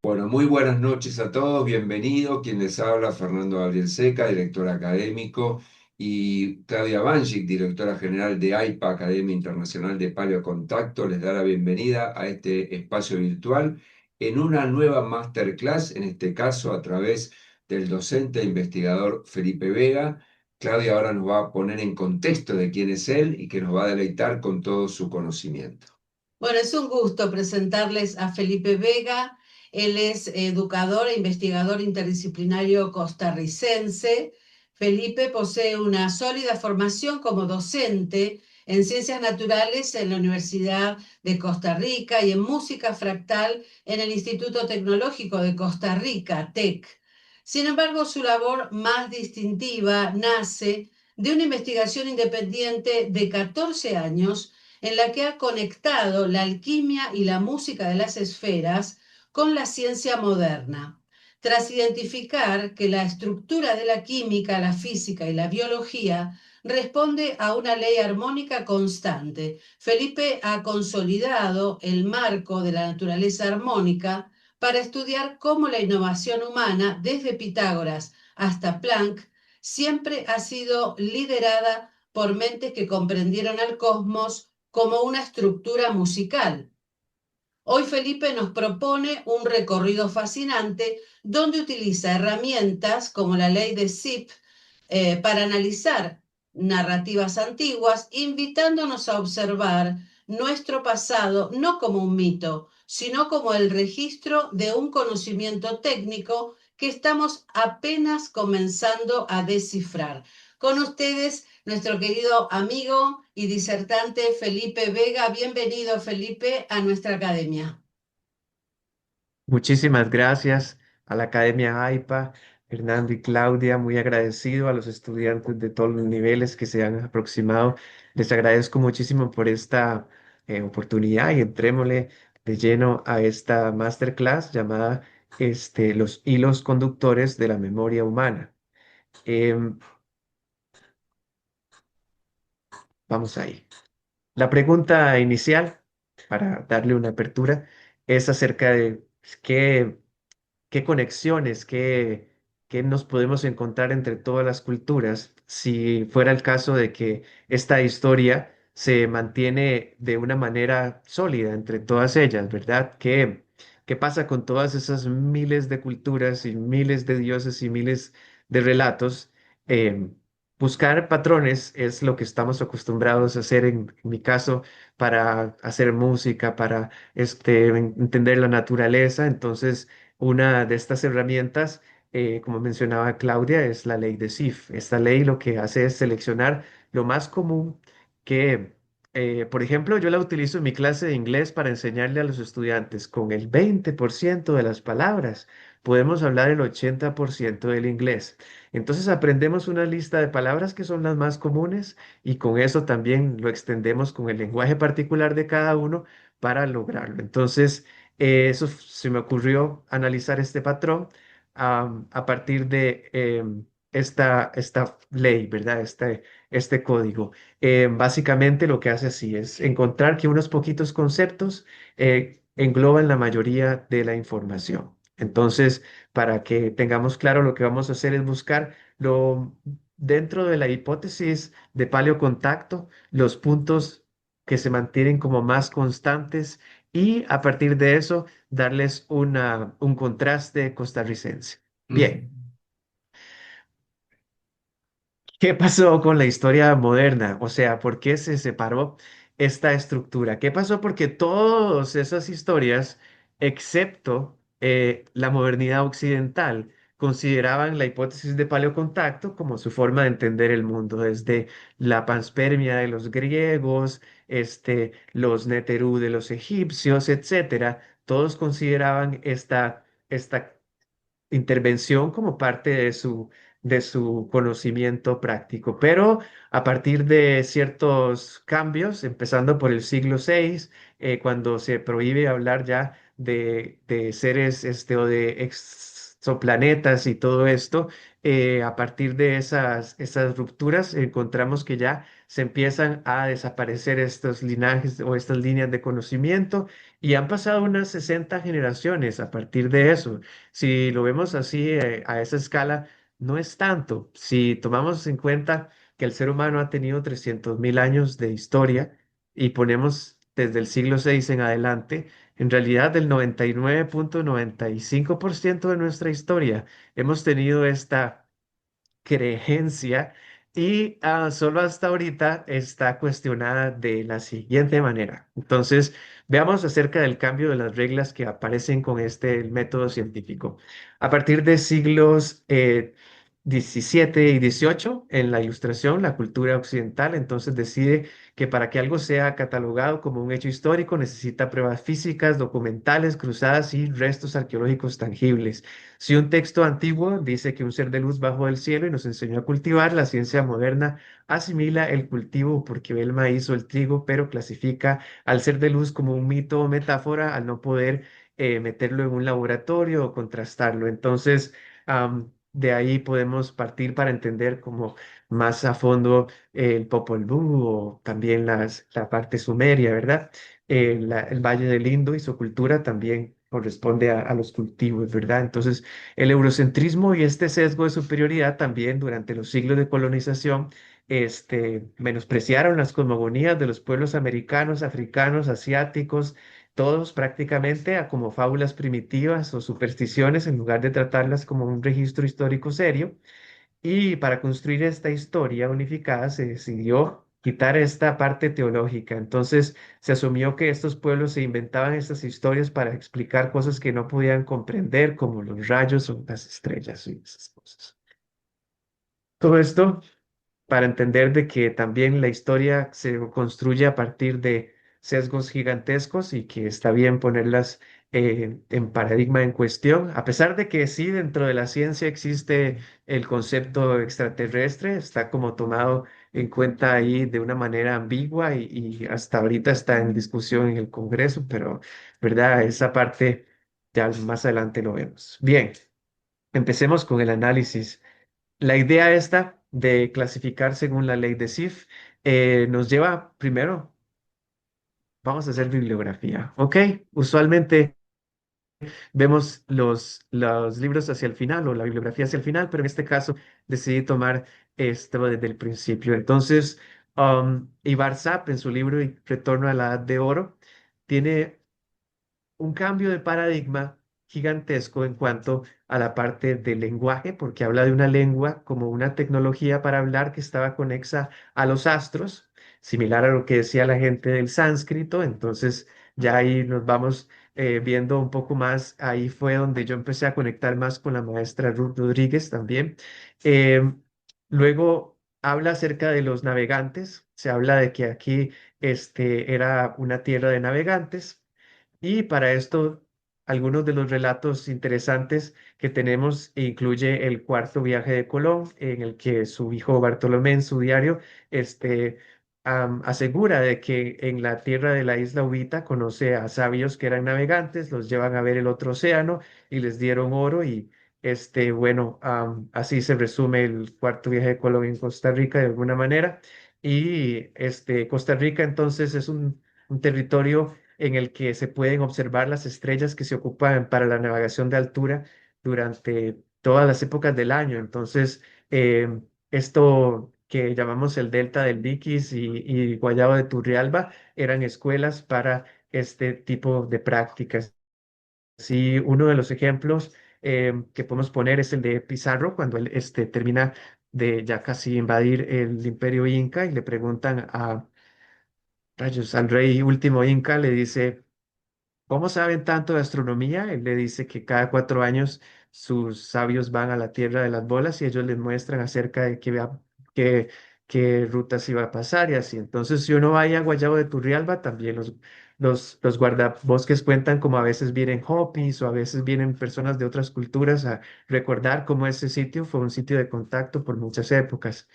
Bueno, muy buenas noches a todos, bienvenidos. Quien les habla, Fernando Gabriel Seca, director académico, y Claudia Banchik, directora general de AIPA, Academia Internacional de Paleocontacto, les da la bienvenida a este espacio virtual en una nueva masterclass, en este caso a través del docente e investigador Felipe Vega. Claudia ahora nos va a poner en contexto de quién es él y que nos va a deleitar con todo su conocimiento. Bueno, es un gusto presentarles a Felipe Vega. Él es educador e investigador interdisciplinario costarricense. Felipe posee una sólida formación como docente en ciencias naturales en la Universidad de Costa Rica y en música fractal en el Instituto Tecnológico de Costa Rica, TEC. Sin embargo, su labor más distintiva nace de una investigación independiente de 14 años en la que ha conectado la alquimia y la música de las esferas con la ciencia moderna. Tras identificar que la estructura de la química, la física y la biología responde a una ley armónica constante, Felipe ha consolidado el marco de la naturaleza armónica para estudiar cómo la innovación humana, desde Pitágoras hasta Planck, siempre ha sido liderada por mentes que comprendieron al cosmos como una estructura musical. Hoy Felipe nos propone un recorrido fascinante donde utiliza herramientas como la ley de Zipf para analizar narrativas antiguas, invitándonos a observar nuestro pasado no como un mito, sino como el registro de un conocimiento técnico que estamos apenas comenzando a descifrar. Con ustedes, nuestro querido amigo y disertante Felipe Vega. Bienvenido, Felipe, a nuestra academia. Muchísimas gracias a la Academia AIPA, Fernando y Claudia, muy agradecido a los estudiantes de todos los niveles que se han aproximado. Les agradezco muchísimo por esta oportunidad y entrémosle de lleno a esta masterclass llamada Los hilos conductores de la memoria humana. Em, Vamos ahí. La pregunta inicial, para darle una apertura, es acerca de qué qué conexiones, qué nos podemos encontrar entre todas las culturas si fuera el caso de que esta historia se mantiene de una manera sólida entre todas ellas, ¿verdad? ¿Qué pasa con todas esas miles de culturas y miles de dioses y miles de relatos? Eh, Buscar patrones es lo que estamos acostumbrados a hacer en mi caso para hacer música, para entender la naturaleza. Entonces, una de estas herramientas, como mencionaba Claudia, es la ley de Sif. Esta ley lo que hace es seleccionar lo más común que, por ejemplo, yo la utilizo en mi clase de inglés para enseñarle a los estudiantes. Con el 20% de las palabras podemos hablar el 80% del inglés. Entonces aprendemos una lista de palabras que son las más comunes y con eso también lo extendemos con el lenguaje particular de cada uno para lograrlo. Entonces, eso se me ocurrió analizar este patrón a partir de esta ley, ¿verdad? Este código. Básicamente lo que hace así es encontrar que unos poquitos conceptos engloban la mayoría de la información. Entonces, para que tengamos claro, lo que vamos a hacer es buscar dentro de la hipótesis de paleocontacto, los puntos que se mantienen como más constantes y a partir de eso darles un contraste costarricense. Bien, ¿qué pasó con la historia moderna? O sea, ¿por qué se separó esta estructura? ¿Qué pasó? Porque todas esas historias, excepto la modernidad occidental, consideraban la hipótesis de paleocontacto como su forma de entender el mundo, desde la panspermia de los griegos, los Neterú de los egipcios, etcétera. Todos consideraban esta intervención como parte de su conocimiento práctico. Pero a partir de ciertos cambios, empezando por el siglo VI, cuando se prohíbe hablar ya de seres o de exoplanetas y todo esto, a partir de esas rupturas encontramos que ya se empiezan a desaparecer estos linajes o estas líneas de conocimiento y han pasado unas 60 generaciones a partir de eso. Si lo vemos así, a esa escala, no es tanto. Si tomamos en cuenta que el ser humano ha tenido 300.000 años de historia y ponemos desde el siglo VI en adelante, en realidad del 99,95% de nuestra historia hemos tenido esta creencia y solo hasta ahorita está cuestionada de la siguiente manera. Entonces, veamos acerca del cambio de las reglas que aparecen con este método científico. A partir de siglos XVII y XVIII, en la Ilustración, la cultura occidental entonces decide que para que algo sea catalogado como un hecho histórico necesita pruebas físicas, documentales, cruzadas y restos arqueológicos tangibles. Si un texto antiguo dice que un ser de luz bajó del cielo y nos enseñó a cultivar, la ciencia moderna asimila el cultivo porque ve el maíz o el trigo, pero clasifica al ser de luz como un mito o metáfora al no poder meterlo en un laboratorio o contrastarlo. Entonces, de ahí podemos partir para entender como más a fondo el Popol Vuh o también la parte sumeria, ¿verdad? El Valle del Indo y su cultura también corresponde a los cultivos, ¿verdad? Entonces, el eurocentrismo y este sesgo de superioridad también durante los siglos de colonización, menospreciaron las cosmogonías de los pueblos americanos, africanos, asiáticos, todos prácticamente como fábulas primitivas o supersticiones en lugar de tratarlas como un registro histórico serio. Y para construir esta historia unificada se decidió quitar esta parte teológica. Entonces se asumió que estos pueblos se inventaban estas historias para explicar cosas que no podían comprender, como los rayos o las estrellas y esas cosas. Todo esto para entender de que también la historia se construye a partir de sesgos gigantescos y que está bien ponerlas en paradigma en cuestión, a pesar de que sí dentro de la ciencia existe el concepto extraterrestre, está como tomado en cuenta ahí de una manera ambigua y hasta ahorita está en discusión en el Congreso, pero verdad, esa parte ya más adelante lo vemos. Bien, empecemos con el análisis. La idea esta de clasificar según la ley de Sif nos lleva primero, vamos a hacer bibliografía, ¿ok? Usualmente vemos los libros hacia el final o la bibliografía hacia el final, pero en este caso decidí tomar esto desde el principio. Entonces, Ibar Zap en su libro Retorno a la Edad de Oro tiene un cambio de paradigma gigantesco en cuanto a la parte del lenguaje, porque habla de una lengua como una tecnología para hablar que estaba conexa a los astros, similar a lo que decía la gente del sánscrito. Entonces, ya ahí nos vamos viendo un poco más. Ahí fue donde yo empecé a conectar más con la maestra Ruth Rodríguez también. Em, Luego habla acerca de los navegantes. Se habla de que aquí era una tierra de navegantes y para esto, algunos de los relatos interesantes que tenemos incluye el cuarto viaje de Colón, en el que su hijo Bartolomé en su diario asegura de que en la tierra de la isla Ubita conoce a sabios que eran navegantes, los llevan a ver el otro océano y les dieron oro y bueno, así se resume el cuarto viaje de Colón en Costa Rica de alguna manera. Y Costa Rica entonces es un territorio en el que se pueden observar las estrellas que se ocupan para la navegación de altura durante todas las épocas del año. Entonces, esto que llamamos el Delta del Liquis y Guayabo de Turrialba eran escuelas para este tipo de prácticas. Sí, uno de los ejemplos que podemos poner es el de Pizarro, cuando él termina de ya casi invadir el imperio inca y le preguntan a rayos, al rey último inca, le dice, ¿cómo saben tanto de astronomía? Él le dice que cada 4 años sus sabios van a la Tierra de las Bolas y ellos les muestran acerca de qué, qué rutas iba a pasar y así. Entonces, si uno vaya a Guayabo de Turrialba, también los guardabosques cuentan como a veces vienen hopis o a veces vienen personas de otras culturas a recordar cómo ese sitio fue un sitio de contacto por muchas épocas.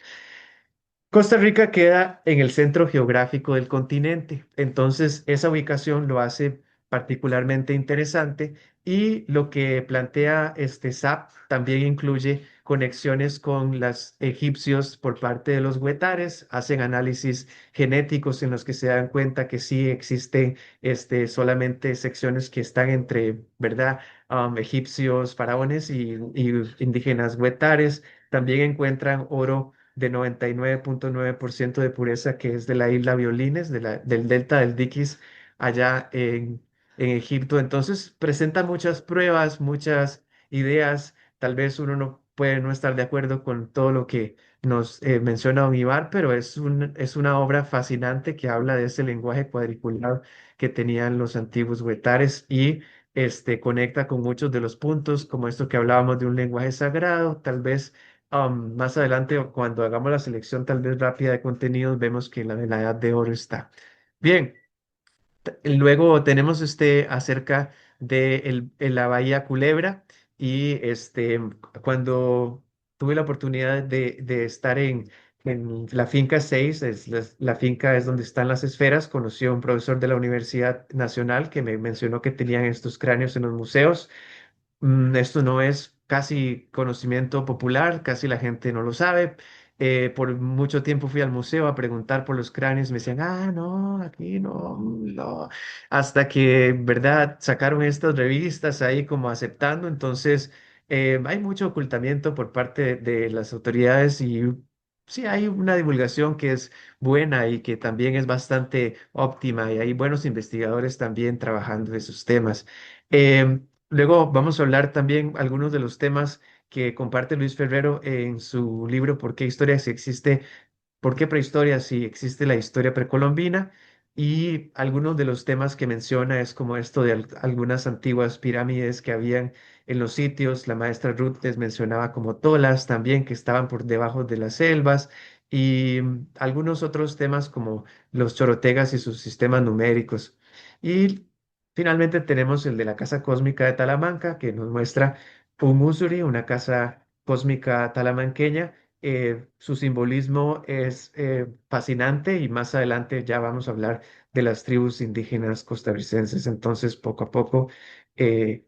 Costa Rica queda en el centro geográfico del continente, entonces esa ubicación lo hace particularmente interesante. Y lo que plantea este SAP también incluye conexiones con los egipcios por parte de los huetares, hacen análisis genéticos en los que se dan cuenta que sí existen solamente secciones que están entre, ¿verdad? Egipcios, faraones y indígenas huetares. También encuentran oro de 99,9% de pureza que es de la isla Violines, del delta del Diquis, allá en Egipto. Entonces presenta muchas pruebas, muchas ideas. Tal vez uno no puede no estar de acuerdo con todo lo que nos menciona Don Ibar, pero es una obra fascinante que habla de ese lenguaje cuadriculado que tenían los antiguos huetares y conecta con muchos de los puntos, como esto que hablábamos de un lenguaje sagrado. Tal vez más adelante, o cuando hagamos la selección tal vez rápida de contenidos, vemos que la de la Edad de Oro está. Bien. Luego tenemos acerca de la Bahía Culebra y cuando tuve la oportunidad de estar en la finca 6, la finca es donde están las esferas, conocí a un profesor de la Universidad Nacional que me mencionó que tenían estos cráneos en los museos. Esto no es casi conocimiento popular, casi la gente no lo sabe. Por mucho tiempo fui al museo a preguntar por los cráneos, me decían, ah, no, aquí no, no. Hasta que, ¿verdad? Sacaron estas revistas ahí como aceptando. Entonces, hay mucho ocultamiento por parte de las autoridades y sí hay una divulgación que es buena y que también es bastante óptima y hay buenos investigadores también trabajando en esos temas. Luego vamos a hablar también algunos de los temas que comparte Luis Ferrero en su libro ¿Por qué historia si existe? ¿Por qué prehistoria si existe la historia precolombina? Y algunos de los temas que menciona es como esto de algunas antiguas pirámides que habían en los sitios. La maestra Ruth les mencionaba como tolas también que estaban por debajo de las selvas y algunos otros temas como los chorotegas y sus sistemas numéricos. Y finalmente tenemos el de la Casa Cósmica de Talamanca que nos muestra un Usuri, una casa cósmica talamanqueña. Su simbolismo es fascinante y más adelante ya vamos a hablar de las tribus indígenas costarricenses. Entonces, poco a poco eh,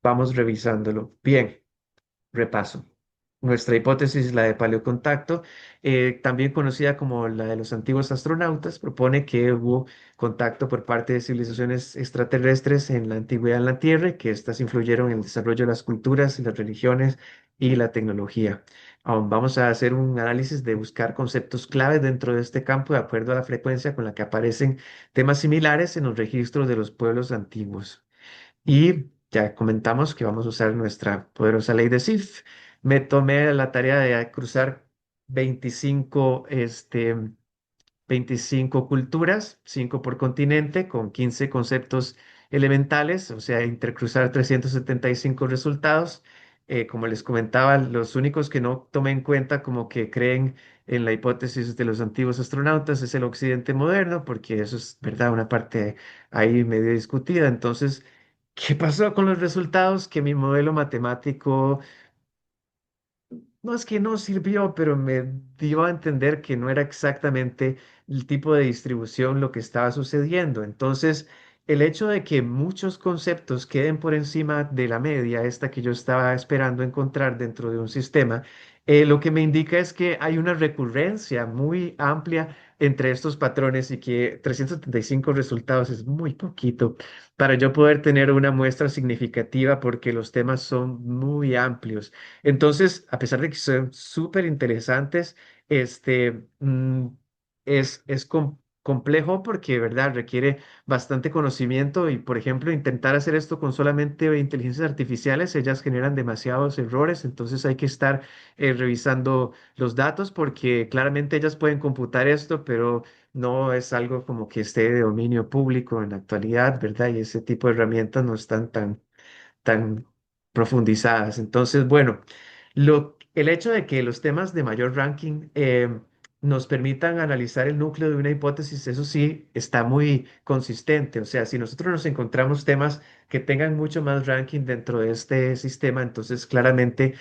vamos revisándolo. Bien. Repaso. Nuestra hipótesis, la de paleocontacto, también conocida como la de los antiguos astronautas, propone que hubo contacto por parte de civilizaciones extraterrestres en la antigüedad en la Tierra y que éstas influyeron en el desarrollo de las culturas, las religiones y la tecnología. Vamos a hacer un análisis de buscar conceptos claves dentro de este campo de acuerdo a la frecuencia con la que aparecen temas similares en los registros de los pueblos antiguos. Y ya comentamos que vamos a usar nuestra poderosa ley de Sif. Me tomé la tarea de cruzar 25, 25 culturas, 5 por continente, con 15 conceptos elementales, o sea, intercruzar 375 resultados. Como les comentaba, los únicos que no tomé en cuenta como que creen en la hipótesis de los antiguos astronautas es el occidente moderno, porque eso es, ¿verdad?, una parte ahí medio discutida. Entonces, ¿qué pasó con los resultados? Que mi modelo matemático no es que no sirvió, pero me dio a entender que no era exactamente el tipo de distribución lo que estaba sucediendo. Entonces, el hecho de que muchos conceptos queden por encima de la media, esta que yo estaba esperando encontrar dentro de un sistema, lo que me indica es que hay una recurrencia muy amplia entre estos patrones y que 375 resultados es muy poquito para yo poder tener una muestra significativa porque los temas son muy amplios. Entonces, a pesar de que son súper interesantes, este, mm, es complejo porque, ¿verdad? Requiere bastante conocimiento y, por ejemplo, intentar hacer esto con solamente inteligencias artificiales, ellas generan demasiados errores, entonces hay que estar revisando los datos porque claramente ellas pueden computar esto, pero no es algo como que esté de dominio público en la actualidad, ¿verdad? Y ese tipo de herramientas no están tan profundizadas. Entonces, bueno, el hecho de que los temas de mayor ranking nos permitan analizar el núcleo de una hipótesis, eso sí, está muy consistente. O sea, si nosotros nos encontramos temas que tengan mucho más ranking dentro de este sistema, entonces claramente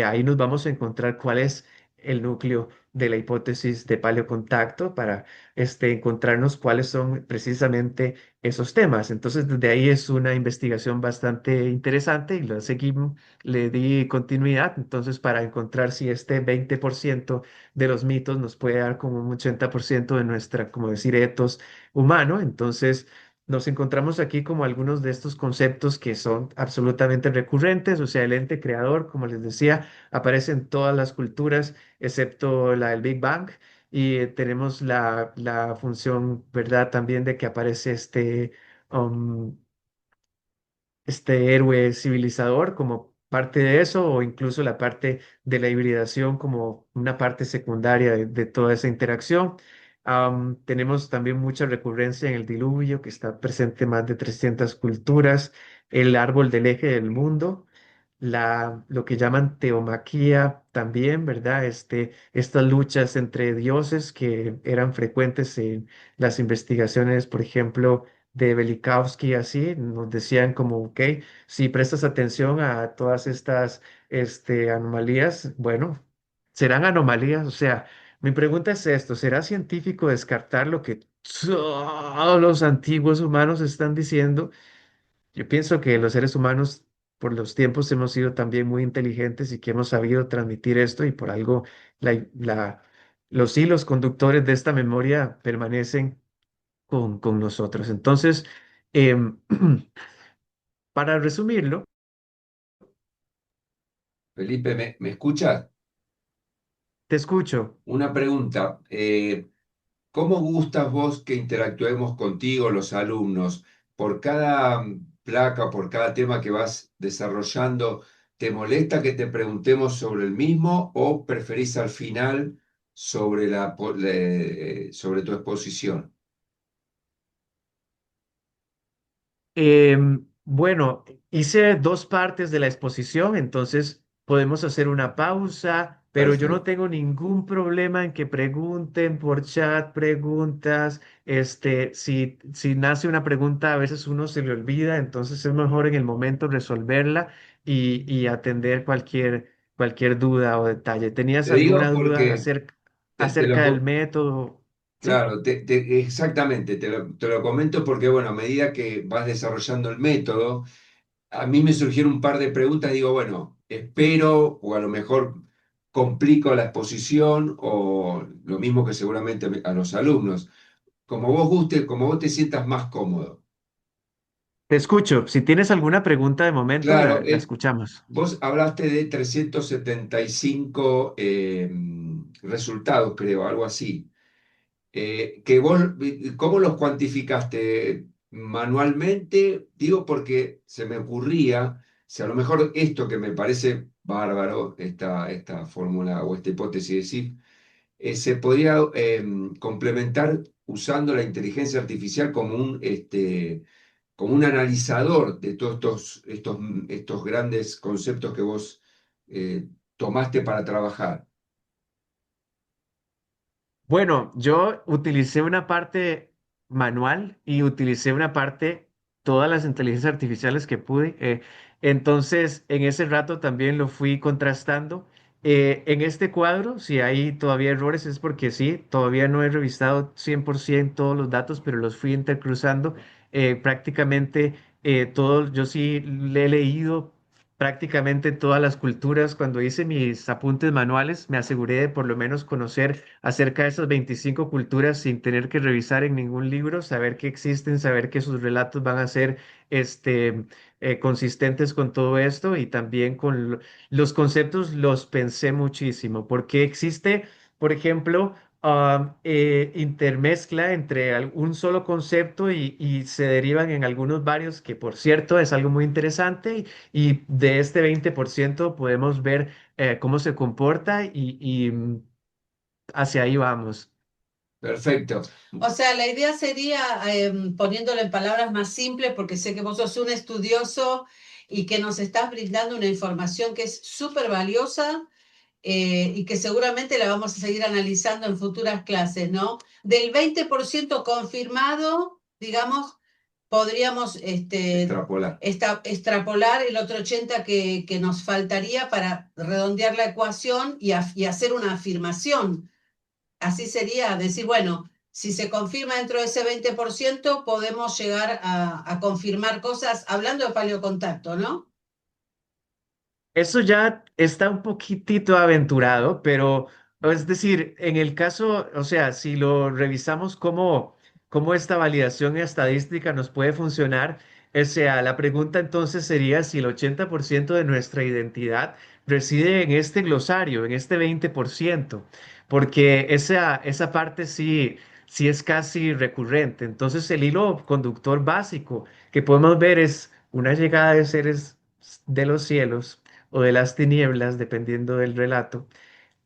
ahí nos vamos a encontrar cuál es el núcleo de la hipótesis de paleocontacto para encontrarnos cuáles son precisamente esos temas. Entonces, desde ahí es una investigación bastante interesante y la seguimos, le di continuidad. Entonces, para encontrar si este 20% de los mitos nos puede dar como un 80% de nuestra, como decir, etos humano. Entonces, nos encontramos aquí como algunos de estos conceptos que son absolutamente recurrentes, o sea, el ente creador, como les decía, aparece en todas las culturas, excepto la del Big Bang, y tenemos la función, ¿verdad? También de que aparece um, este héroe civilizador como parte de eso, o incluso la parte de la hibridación como una parte secundaria de toda esa interacción. Tenemos también mucha recurrencia en el diluvio, que está presente en más de 300 culturas, el árbol del eje del mundo, lo que llaman teomaquia también, ¿verdad? Estas luchas entre dioses que eran frecuentes en las investigaciones, por ejemplo, de Velikovsky, así, nos decían como, ok, si prestas atención a todas estas anomalías, bueno, serán anomalías, o sea, mi pregunta es esto, ¿será científico descartar lo que todos los antiguos humanos están diciendo? Yo pienso que los seres humanos por los tiempos hemos sido también muy inteligentes y que hemos sabido transmitir esto y por algo la, la- los hilos conductores de esta memoria permanecen con nosotros. Entonces, em, para resumirlo, Felipe, ¿me escuchas? te escucho. Una pregunta. ¿Cómo gustas vos que interactuemos contigo, los alumnos? Por cada placa, por cada tema que vas desarrollando, ¿te molesta que te preguntemos sobre el mismo o preferís al final sobre sobre tu exposición? Bueno, hice dos partes de la exposición, entonces podemos hacer una pausa, pero yo no Perfecto. tengo ningún problema en que pregunten por chat, preguntas, si nace una pregunta, a veces uno se le olvida, entonces es mejor en el momento resolverla y atender cualquier duda o detalle. ¿Tenías Te digo alguna duda porque te lo, acerca del método? ¿Sí? claro, exactamente, te lo comento porque, bueno, a medida que vas desarrollando el método, a mí me surgieron un par de preguntas, digo, bueno, espero o a lo mejor complico la exposición o lo mismo que seguramente a los alumnos, como vos guste, como vos te sientas más cómodo. Te escucho. Si tienes alguna pregunta de momento, Claro, la escuchamos. vos hablaste de 375 resultados, creo, algo así. ¿Cómo los cuantificaste manualmente? Digo porque se me ocurría, si a lo mejor esto que me parece bárbaro, esta fórmula o esta hipótesis de SIF, se podría complementar usando la inteligencia artificial como un analizador de todos estos grandes conceptos que vos tomaste para trabajar. Bueno, yo utilicé una parte manual y utilicé una parte, todas las inteligencias artificiales que pude. Entonces, en ese rato también lo fui contrastando. En este cuadro, si hay todavía errores, es porque sí, todavía no he revisado 100% todos los datos, pero los fui intercruzando. Prácticamente todo, yo sí le he leído prácticamente todas las culturas. Cuando hice mis apuntes manuales, me aseguré de por lo menos conocer acerca de esas 25 culturas sin tener que revisar en ningún libro, saber que existen, saber que sus relatos van a ser consistentes con todo esto y también con los conceptos los pensé muchísimo, porque existe, por ejemplo, intermezcla entre un solo concepto y se derivan en algunos varios, que por cierto es algo muy interesante y de este 20% podemos ver cómo se comporta y hacia ahí vamos. Perfecto. O sea, la idea sería, poniéndolo en palabras más simples, porque sé que vos sos un estudioso y que nos estás brindando una información que es súper valiosa, y que seguramente la vamos a seguir analizando en futuras clases, ¿no? Del 20% confirmado, digamos, podríamos Extrapolar. extrapolar el otro 80% que nos faltaría para redondear la ecuación y hacer una afirmación. así sería decir, bueno, si se confirma dentro de ese 20%, podemos llegar a confirmar cosas, hablando de paleocontacto, ¿no? Eso ya está un poquitito aventurado, pero es decir, en el caso, o sea, si lo revisamos cómo esta validación estadística nos puede funcionar, o sea, la pregunta entonces sería si el 80% de nuestra identidad reside en este glosario, en este 20%, porque esa parte sí es casi recurrente. Entonces, el hilo conductor básico que podemos ver es una llegada de seres de los cielos o de las tinieblas, dependiendo del relato,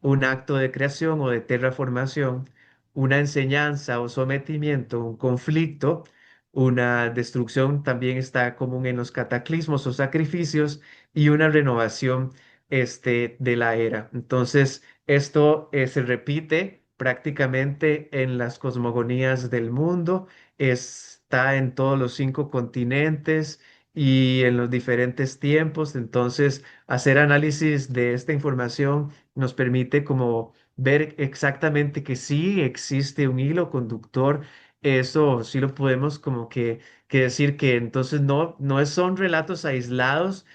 un acto de creación o de terraformación, una enseñanza o sometimiento, un conflicto, una destrucción también está común en los cataclismos o sacrificios y una renovación de la era. Entonces, esto se repite prácticamente en las cosmogonías del mundo, está en todos los 5 continentes y en los diferentes tiempos. Entonces, hacer análisis de esta información nos permite como ver exactamente que sí existe un hilo conductor. Eso sí lo podemos como que decir que entonces son relatos aislados,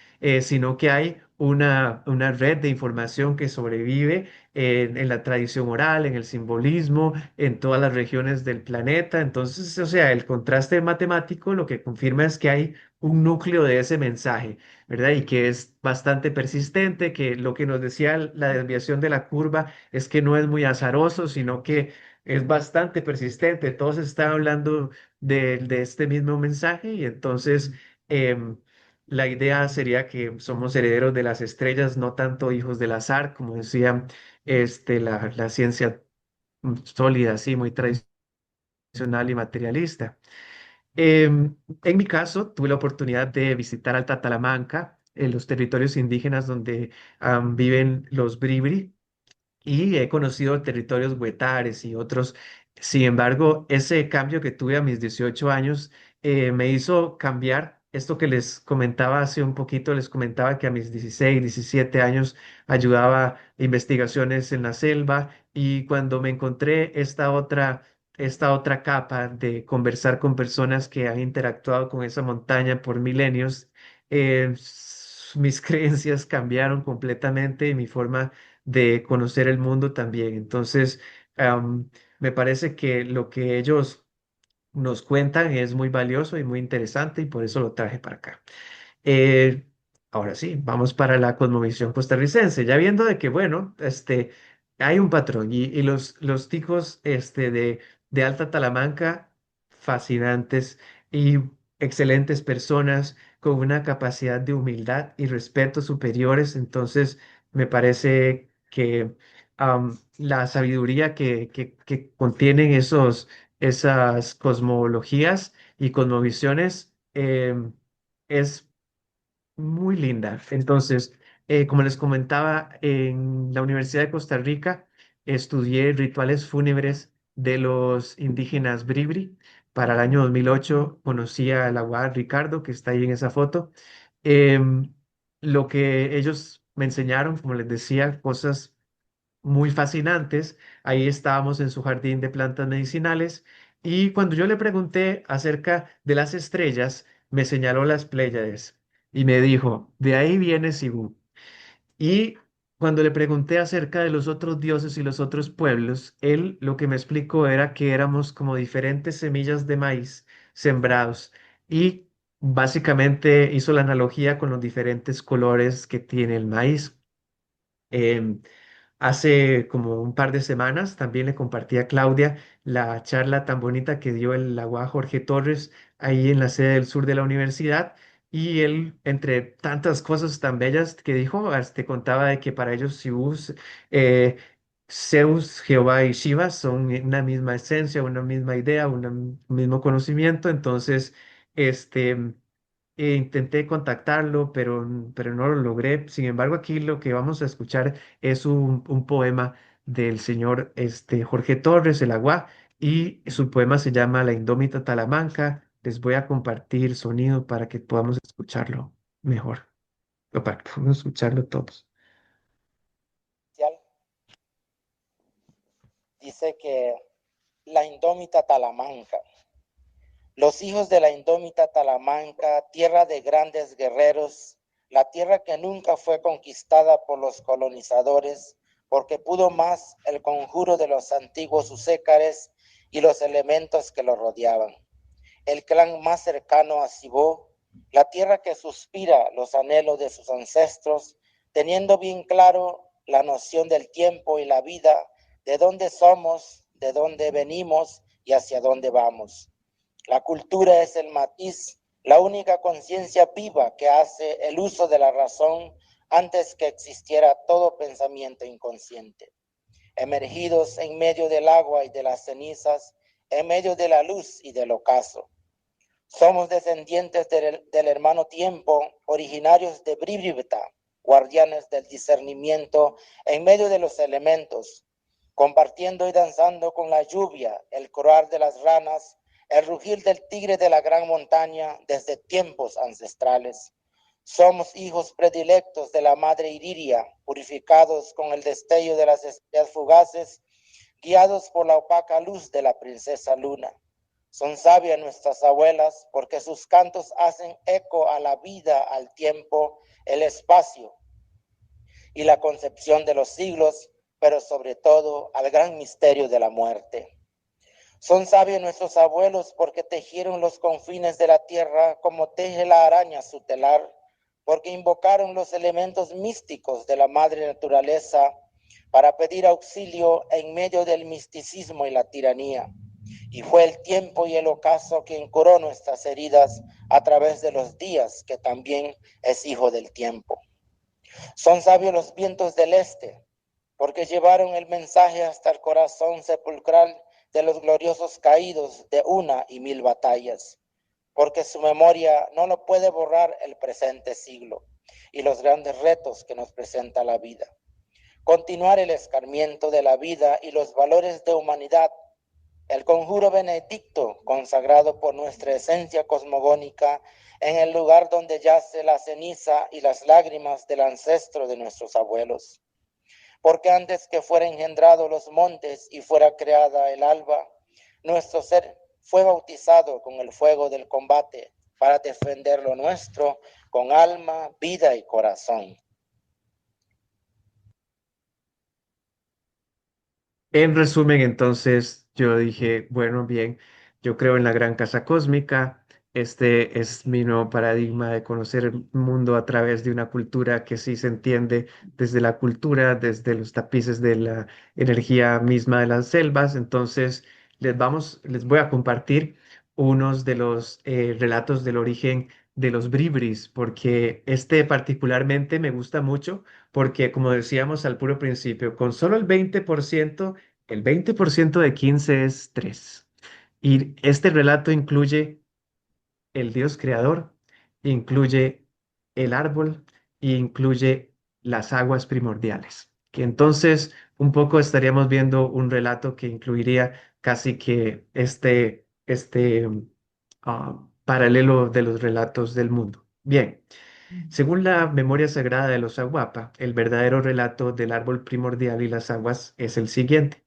sino que hay una red de información que sobrevive en la tradición oral, en el simbolismo, en todas las regiones del planeta. Entonces, o sea, el contraste matemático lo que confirma es que hay un núcleo de ese mensaje, ¿verdad? Y que es bastante persistente, que lo que nos decía la desviación de la curva es que no es muy azaroso, sino que es bastante persistente. Todos están hablando de este mismo mensaje y entonces em, la idea sería que somos herederos de las estrellas, no tanto hijos del azar, como decía la ciencia sólida, así, muy tradicional y materialista. En mi caso, tuve la oportunidad de visitar Alta Talamanca, en los territorios indígenas donde viven los Bribri, y he conocido territorios huetares y otros. Sin embargo, ese cambio que tuve a mis 18 años me hizo cambiar esto que les comentaba hace un poquito. Les comentaba que a mis 16, 17 años ayudaba investigaciones en la selva, y cuando me encontré esta otra capa de conversar con personas que han interactuado con esa montaña por milenios, mis creencias cambiaron completamente y mi forma de conocer el mundo también. Entonces, me parece que lo que ellos nos cuentan es muy valioso y muy interesante, y por eso lo traje para acá. Eh, Ahora sí, vamos para la cosmovisión costarricense, ya viendo de que, bueno, hay un patrón, y los ticos de Alta Talamanca, fascinantes y excelentes personas con una capacidad de humildad y respeto superiores. Entonces, me parece que la sabiduría que contienen esas cosmologías y cosmovisiones es muy linda. Entonces, como les comentaba, en la Universidad de Costa Rica estudié rituales fúnebres de los indígenas Bribri. Para el año 2008 conocí al Aguad Ricardo, que está ahí en esa foto. Em, lo que ellos me enseñaron, como les decía, cosas muy fascinantes. Ahí estábamos en su jardín de plantas medicinales, y cuando yo le pregunté acerca de las estrellas, me señaló las Pléyades y me dijo, de ahí viene Cibú. Y cuando le pregunté acerca de los otros dioses y los otros pueblos, él lo que me explicó era que éramos como diferentes semillas de maíz sembrados, y básicamente hizo la analogía con los diferentes colores que tiene el maíz. Em, Hace como un par de semanas también le compartí a Claudia la charla tan bonita que dio el Aguá Jorge Torres ahí en la sede del sur de la universidad, y él, entre tantas cosas tan bellas que dijo, contaba de que para ellos eh, Zeus, Jehová y Shiva son una misma esencia, una misma idea, un mismo conocimiento. Entonces, este... intenté contactarlo, pero no lo logré. Sin embargo, aquí lo que vamos a escuchar es un poema del señor Jorge Torres, el Aguá, y su poema se llama La Indómita Talamanca. Les voy a compartir sonido para que podamos escucharlo mejor, o para que podamos escucharlo todos. dice que la indómita Talamanca, los hijos de la indómita Talamanca, tierra de grandes guerreros, la tierra que nunca fue conquistada por los colonizadores, porque pudo más el conjuro de los antiguos usécares y los elementos que lo rodeaban. El clan más cercano a Cibó, la tierra que suspira los anhelos de sus ancestros, teniendo bien claro la noción del tiempo y la vida, de dónde somos, de dónde venimos y hacia dónde vamos. La cultura es el matiz, la única conciencia viva que hace el uso de la razón antes que existiera todo pensamiento inconsciente. Emergidos en medio del agua y de las cenizas, en medio de la luz y del ocaso. Somos descendientes del hermano tiempo, originarios de Bribribta, guardianes del discernimiento en medio de los elementos, compartiendo y danzando con la lluvia, el croar de las ranas, el rugir del tigre de la gran montaña desde tiempos ancestrales. Somos hijos predilectos de la madre Iriria, purificados con el destello de las estrellas fugaces, guiados por la opaca luz de la princesa luna. Son sabias nuestras abuelas porque sus cantos hacen eco a la vida, al tiempo, el espacio y la concepción de los siglos, pero sobre todo al gran misterio de la muerte. Son sabios nuestros abuelos porque tejieron los confines de la tierra como teje la araña su telar, porque invocaron los elementos místicos de la madre naturaleza para pedir auxilio en medio del misticismo y la tiranía. Y fue el tiempo y el ocaso quien curó nuestras heridas a través de los días, que también es hijo del tiempo. Son sabios los vientos del este, porque llevaron el mensaje hasta el corazón sepulcral de los gloriosos caídos de una y mil batallas, porque su memoria no lo puede borrar el presente siglo y los grandes retos que nos presenta la vida. Continuar el escarmiento de la vida y los valores de humanidad, el conjuro benedicto consagrado por nuestra esencia cosmogónica en el lugar donde yace la ceniza y las lágrimas del ancestro de nuestros abuelos. Porque antes que fuera engendrado los montes y fuera creada el alba, nuestro ser fue bautizado con el fuego del combate para defender lo nuestro con alma, vida y corazón. En resumen, entonces yo dije, bueno, bien, yo creo en la gran casa cósmica. Este es mi nuevo paradigma de conocer el mundo a través de una cultura que sí se entiende desde la cultura, desde los tapices de la energía misma de las selvas. Entonces, les voy a compartir unos de los relatos del origen de los bribris, porque este particularmente me gusta mucho, porque como decíamos al puro principio, con solo el 20% de 15 es 3. Y este relato incluye el Dios creador, incluye el árbol e incluye las aguas primordiales. Que entonces un poco estaríamos viendo un relato que incluiría casi que paralelo de los relatos del mundo. Bien. Según la memoria sagrada de los Aguapa, el verdadero relato del árbol primordial y las aguas es el siguiente.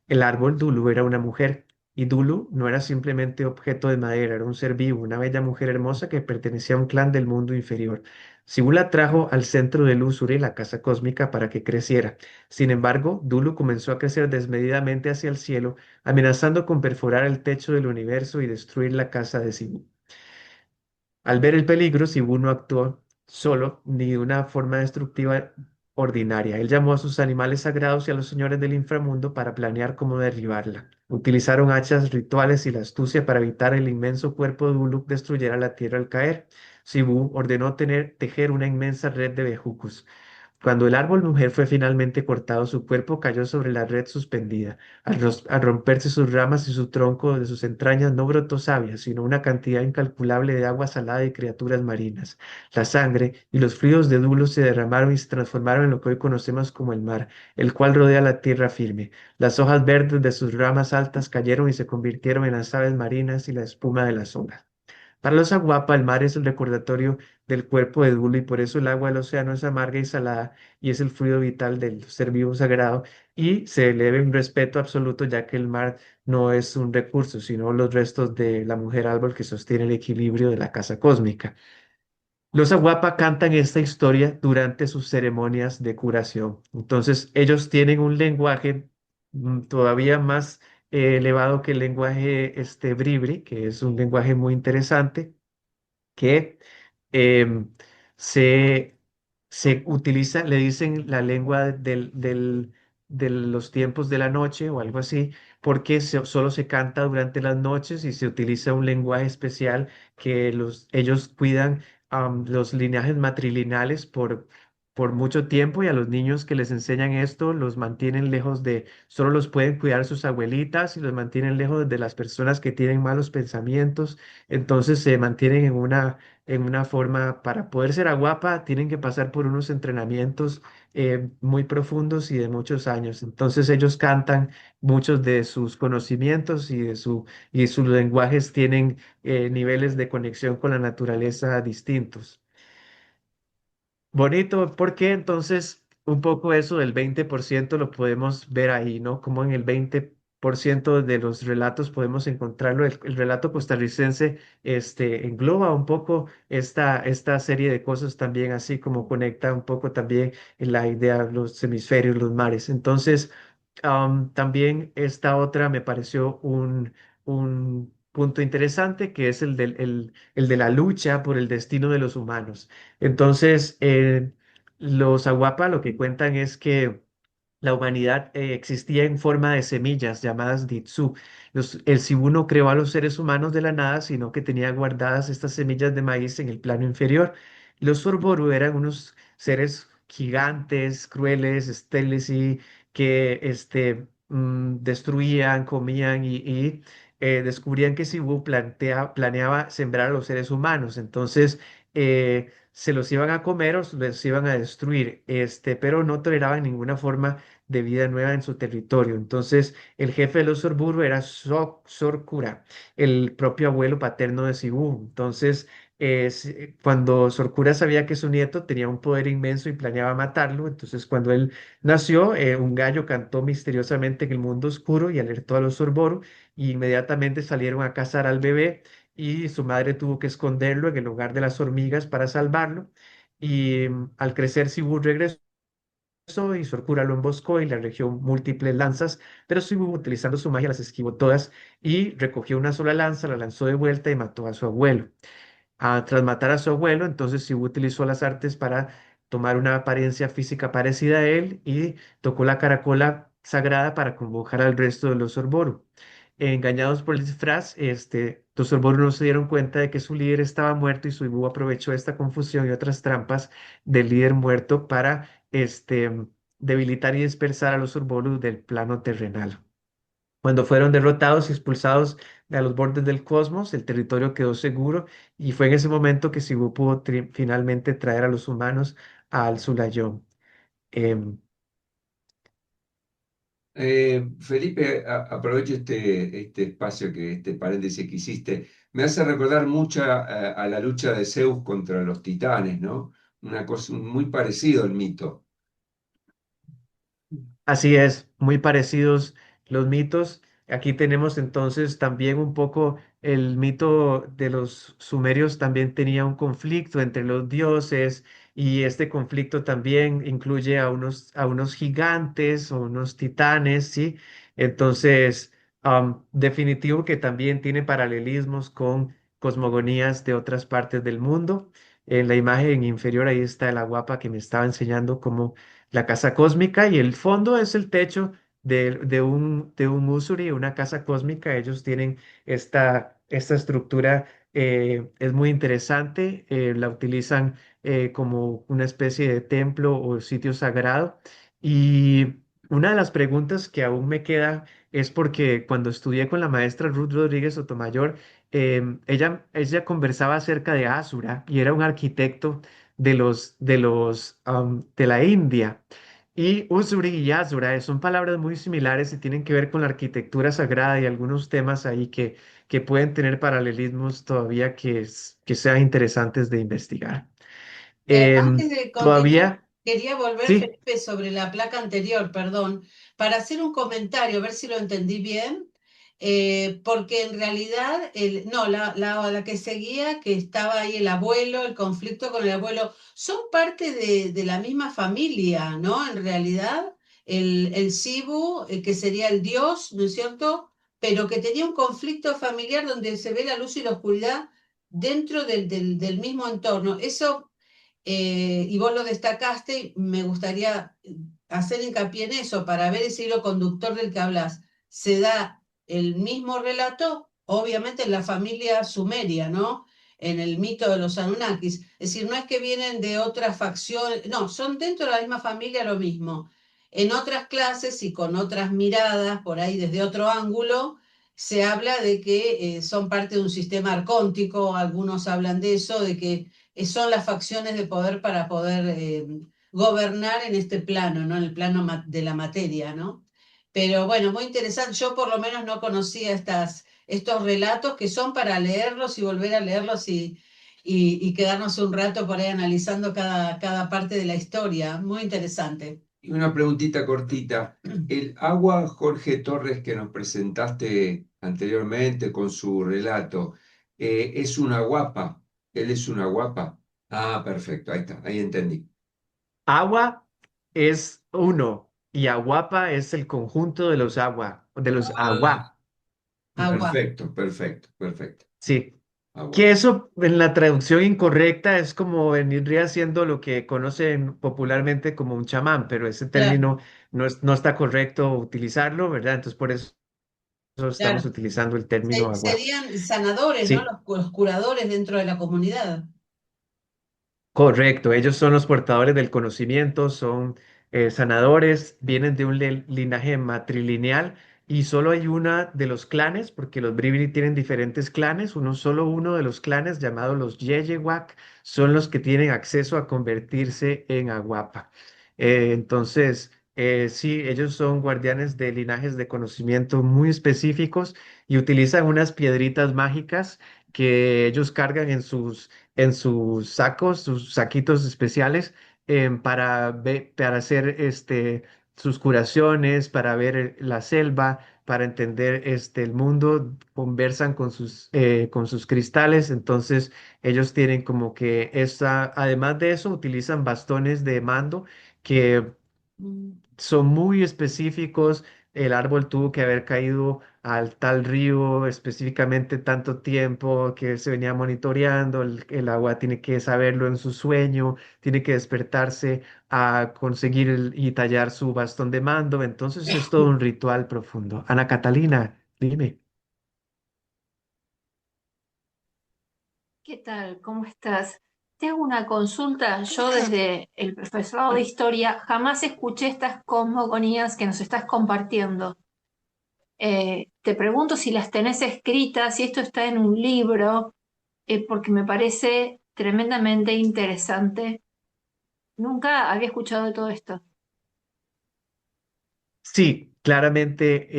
El árbol Dulu era una mujer, y Dulu no era simplemente objeto de madera, era un ser vivo, una bella mujer hermosa que pertenecía a un clan del mundo inferior. Sibu la trajo al centro del Usuri, la casa cósmica, para que creciera. Sin embargo, Dulu comenzó a crecer desmedidamente hacia el cielo, amenazando con perforar el techo del universo y destruir la casa de Sibu. Al ver el peligro, Sibu no actuó solo ni de una forma destructiva ordinaria. Él llamó a sus animales sagrados y a los señores del inframundo para planear cómo derribarla. Utilizaron hachas rituales y la astucia para evitar el inmenso cuerpo de Uluk destruyera la tierra al caer. Sibu ordenó tejer una inmensa red de bejucos. Cuando el árbol mujer fue finalmente cortado, su cuerpo cayó sobre la red suspendida. Al romperse sus ramas y su tronco de sus entrañas no brotó savia, sino una cantidad incalculable de agua salada y criaturas marinas. La sangre y los fluidos de Dulo se derramaron y se transformaron en lo que hoy conocemos como el mar, el cual rodea la tierra firme. Las hojas verdes de sus ramas altas cayeron y se convirtieron en las aves marinas y la espuma de las olas. Para los Aguapa, el mar es el recordatorio del cuerpo de Dulu y por eso el agua del océano es amarga y salada y es el fluido vital del ser vivo sagrado y se le debe un respeto absoluto ya que el mar no es un recurso, sino los restos de la mujer árbol que sostiene el equilibrio de la casa cósmica. Los Aguapa cantan esta historia durante sus ceremonias de curación. Entonces, ellos tienen un lenguaje todavía más elevado que el lenguaje bribri, que es un lenguaje muy interesante, que em, se, se utiliza, le dicen la lengua de los tiempos de la noche o algo así, porque solo se canta durante las noches y se utiliza un lenguaje especial que ellos cuidan los linajes matrilineales por mucho tiempo y a los niños que les enseñan esto los mantienen lejos solo los pueden cuidar sus abuelitas y los mantienen lejos de las personas que tienen malos pensamientos. Entonces se mantienen en una forma, para poder ser aguapa, tienen que pasar por unos entrenamientos muy profundos y de muchos años. Entonces ellos cantan muchos de sus conocimientos y sus lenguajes tienen niveles de conexión con la naturaleza distintos. Bonito, porque entonces un poco eso del 20% lo podemos ver ahí, ¿no? Como en el 20% de los relatos podemos encontrarlo. El relato costarricense engloba un poco esta serie de cosas también, así como conecta un poco también en la idea de los hemisferios, los mares. Entonces, también esta otra me pareció un punto interesante, que es el de la lucha por el destino de los humanos. Entonces, los Aguapa lo que cuentan es que la humanidad existía en forma de semillas llamadas Ditsu. El Cibú no creó a los seres humanos de la nada, sino que tenía guardadas estas semillas de maíz en el plano inferior. Los Sorboru eran unos seres gigantes, crueles, estériles y que destruían, comían descubrían que Cibú planeaba sembrar a los seres humanos. Entonces, se los iban a comer o los iban a destruir, pero no toleraban ninguna forma de vida nueva en su territorio. Entonces, el jefe de los Sorburu era Sorcura, el propio abuelo paterno de Cibú. Entonces, cuando Sorcura sabía que su nieto tenía un poder inmenso y planeaba matarlo, entonces cuando él nació, un gallo cantó misteriosamente en el mundo oscuro y alertó a los Sorboru, y inmediatamente salieron a cazar al bebé y su madre tuvo que esconderlo en el hogar de las hormigas para salvarlo. Y al crecer, Cibú regresó y Sorcura lo emboscó y le arregió múltiples lanzas, pero Suibu, utilizando su magia, las esquivó todas y recogió una sola lanza, la lanzó de vuelta y mató a su abuelo. Tras matar a su abuelo, entonces Sibu utilizó las artes para tomar una apariencia física parecida a él y tocó la caracola sagrada para convocar al resto de los Sorboru. Engañados por el disfraz, los Sorboru no se dieron cuenta de que su líder estaba muerto y Suibu aprovechó esta confusión y otras trampas del líder muerto para debilitar y dispersar a los Sorboru del plano terrenal. Cuando fueron derrotados y expulsados a los bordes del cosmos, el territorio quedó seguro y fue en ese momento que Sibu pudo finalmente traer a los humanos al Sulayón. Em, Felipe, aprovecho este espacio, este paréntesis que hiciste. Me hace recordar mucho a la lucha de Zeus contra los titanes, ¿no? Una cosa muy parecido al mito. Así es, muy parecidos los mitos. Aquí tenemos entonces también un poco el mito de los sumerios, también tenía un conflicto entre los dioses y este conflicto también incluye a unos gigantes o unos titanes, ¿sí? Entonces, definitivo que también tiene paralelismos con cosmogonías de otras partes del mundo. En la imagen inferior ahí está la guapa que me estaba enseñando cómo la casa cósmica y el fondo es el techo de un Usuri, una casa cósmica. Ellos tienen esta estructura, es muy interesante, la utilizan como una especie de templo o sitio sagrado. Y una de las preguntas que aún me queda es porque cuando estudié con la maestra Ruth Rodríguez Sotomayor, ella conversaba acerca de Asura y era un arquitecto de la India. Y Usuri y Asura son palabras muy similares y tienen que ver con la arquitectura sagrada y algunos temas ahí que pueden tener paralelismos todavía que sean interesantes de investigar. Antes de continuar, Todavía, quería volver, sí. Felipe, sobre la placa anterior, perdón, para hacer un comentario, a ver si lo entendí bien, porque en realidad, no, la que seguía, que estaba ahí el abuelo, el conflicto con el abuelo, son parte de la misma familia, ¿no? En realidad, el Sibu, que sería el dios, ¿no es cierto? Pero que tenía un conflicto familiar donde se ve la luz y la oscuridad dentro del mismo entorno. Eso y vos lo destacaste, me gustaría hacer hincapié en eso para ver ese hilo conductor del que hablas. Se da el mismo relato, obviamente en la familia sumeria, ¿no? En el mito de los Anunnakis. Es decir, no es que vienen de otras facciones, no, son dentro de la misma familia lo mismo. En otras clases y con otras miradas, por ahí desde otro ángulo, se habla de que son parte de un sistema arcóntico, algunos hablan de eso, de que son las facciones de poder para poder gobernar en este plano, ¿no? En el plano de la materia, ¿no? Pero bueno, muy interesante. Yo por lo menos no conocía estos relatos que son para leerlos y volver a leerlos y quedarnos un rato por ahí analizando cada parte de la historia. Muy interesante. Y una preguntita cortita. El agua Jorge Torres que nos presentaste anteriormente con su relato, ¿es una guapa? ¿Él es una guapa? Ah, perfecto, ahí está, ahí entendí. Agua es uno y aguapa es el conjunto de los de los Ah, agua. Ujú. Agua. perfecto, perfecto, perfecto. Sí, que Agua. eso en la traducción incorrecta es como vendría siendo lo que conocen popularmente como un chamán, pero ese Claro, término no está correcto utilizarlo, ¿verdad? Entonces por eso estamos claro. utilizando el término agua. Serían sanadores, ¿no? Sí. Los curadores dentro de la comunidad. Correcto, ellos son los portadores del conocimiento, son sanadores, vienen de un linaje matrilineal y solo hay una de los clanes, porque los Bribri tienen diferentes clanes, solo uno de los clanes llamados los Yeyewak son los que tienen acceso a convertirse en Aguapa. Sí, ellos son guardianes de linajes de conocimiento muy específicos y utilizan unas piedritas mágicas que ellos cargan en sus sacos, sus saquitos especiales para hacer sus curaciones, para ver la selva, para entender el mundo, conversan con sus cristales, entonces ellos tienen como que además de eso, utilizan bastones de mando que Mm. son muy específicos. El árbol tuvo que haber caído al tal río específicamente tanto tiempo que se venía monitoreando. El agua tiene que saberlo en su sueño, tiene que despertarse a conseguir y tallar su bastón de mando. Entonces es todo un ritual profundo. Ana Catalina, dime. ¿Qué tal? ¿Cómo estás? Te hago una consulta. Yo desde el profesorado de historia jamás escuché estas cosmogonías que nos estás compartiendo. Te pregunto si las tenés escritas, si esto está en un libro, porque me parece tremendamente interesante. Nunca había escuchado de todo esto. Sí, claramente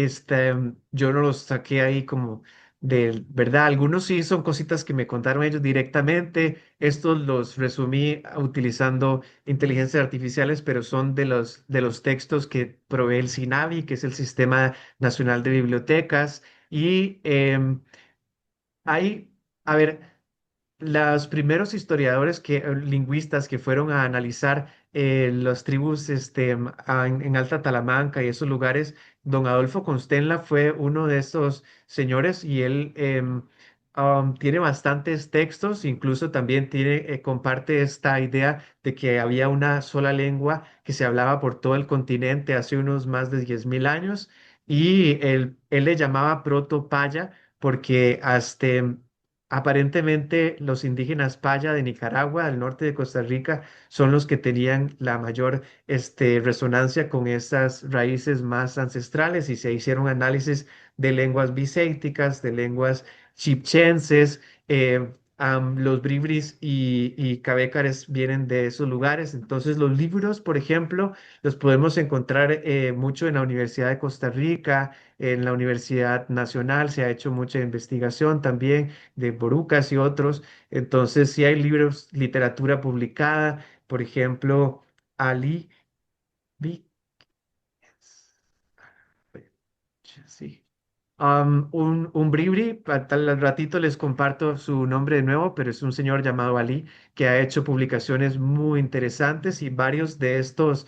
yo no los saqué ahí como de verdad. Algunos sí son cositas que me contaron ellos directamente. Estos los resumí utilizando inteligencias artificiales, pero son de los textos que provee el SINABI, que es el Sistema Nacional de Bibliotecas. Y hay, a ver, los primeros historiadores lingüistas que fueron a analizar las tribus en Alta Talamanca y esos lugares, don Adolfo Constenla fue uno de esos señores y él tiene bastantes textos, incluso también comparte esta idea de que había una sola lengua que se hablaba por todo el continente hace unos más de 10.000 años y él le llamaba Proto-Paya porque aparentemente, los indígenas Paya de Nicaragua, al norte de Costa Rica, son los que tenían la mayor resonancia con estas raíces más ancestrales y se hicieron análisis de lenguas bicéticas, de lenguas chipchenses. los bribris y cabécares vienen de esos lugares. Entonces, los libros, por ejemplo, los podemos encontrar mucho en la Universidad de Costa Rica, en la Universidad Nacional, se ha hecho mucha investigación también de Borucas y otros. Entonces, sí hay libros, literatura publicada, por ejemplo, Ali. Sí. Un bribri, para tal al ratito les comparto su nombre de nuevo, pero es un señor llamado Ali que ha hecho publicaciones muy interesantes y varios de estos,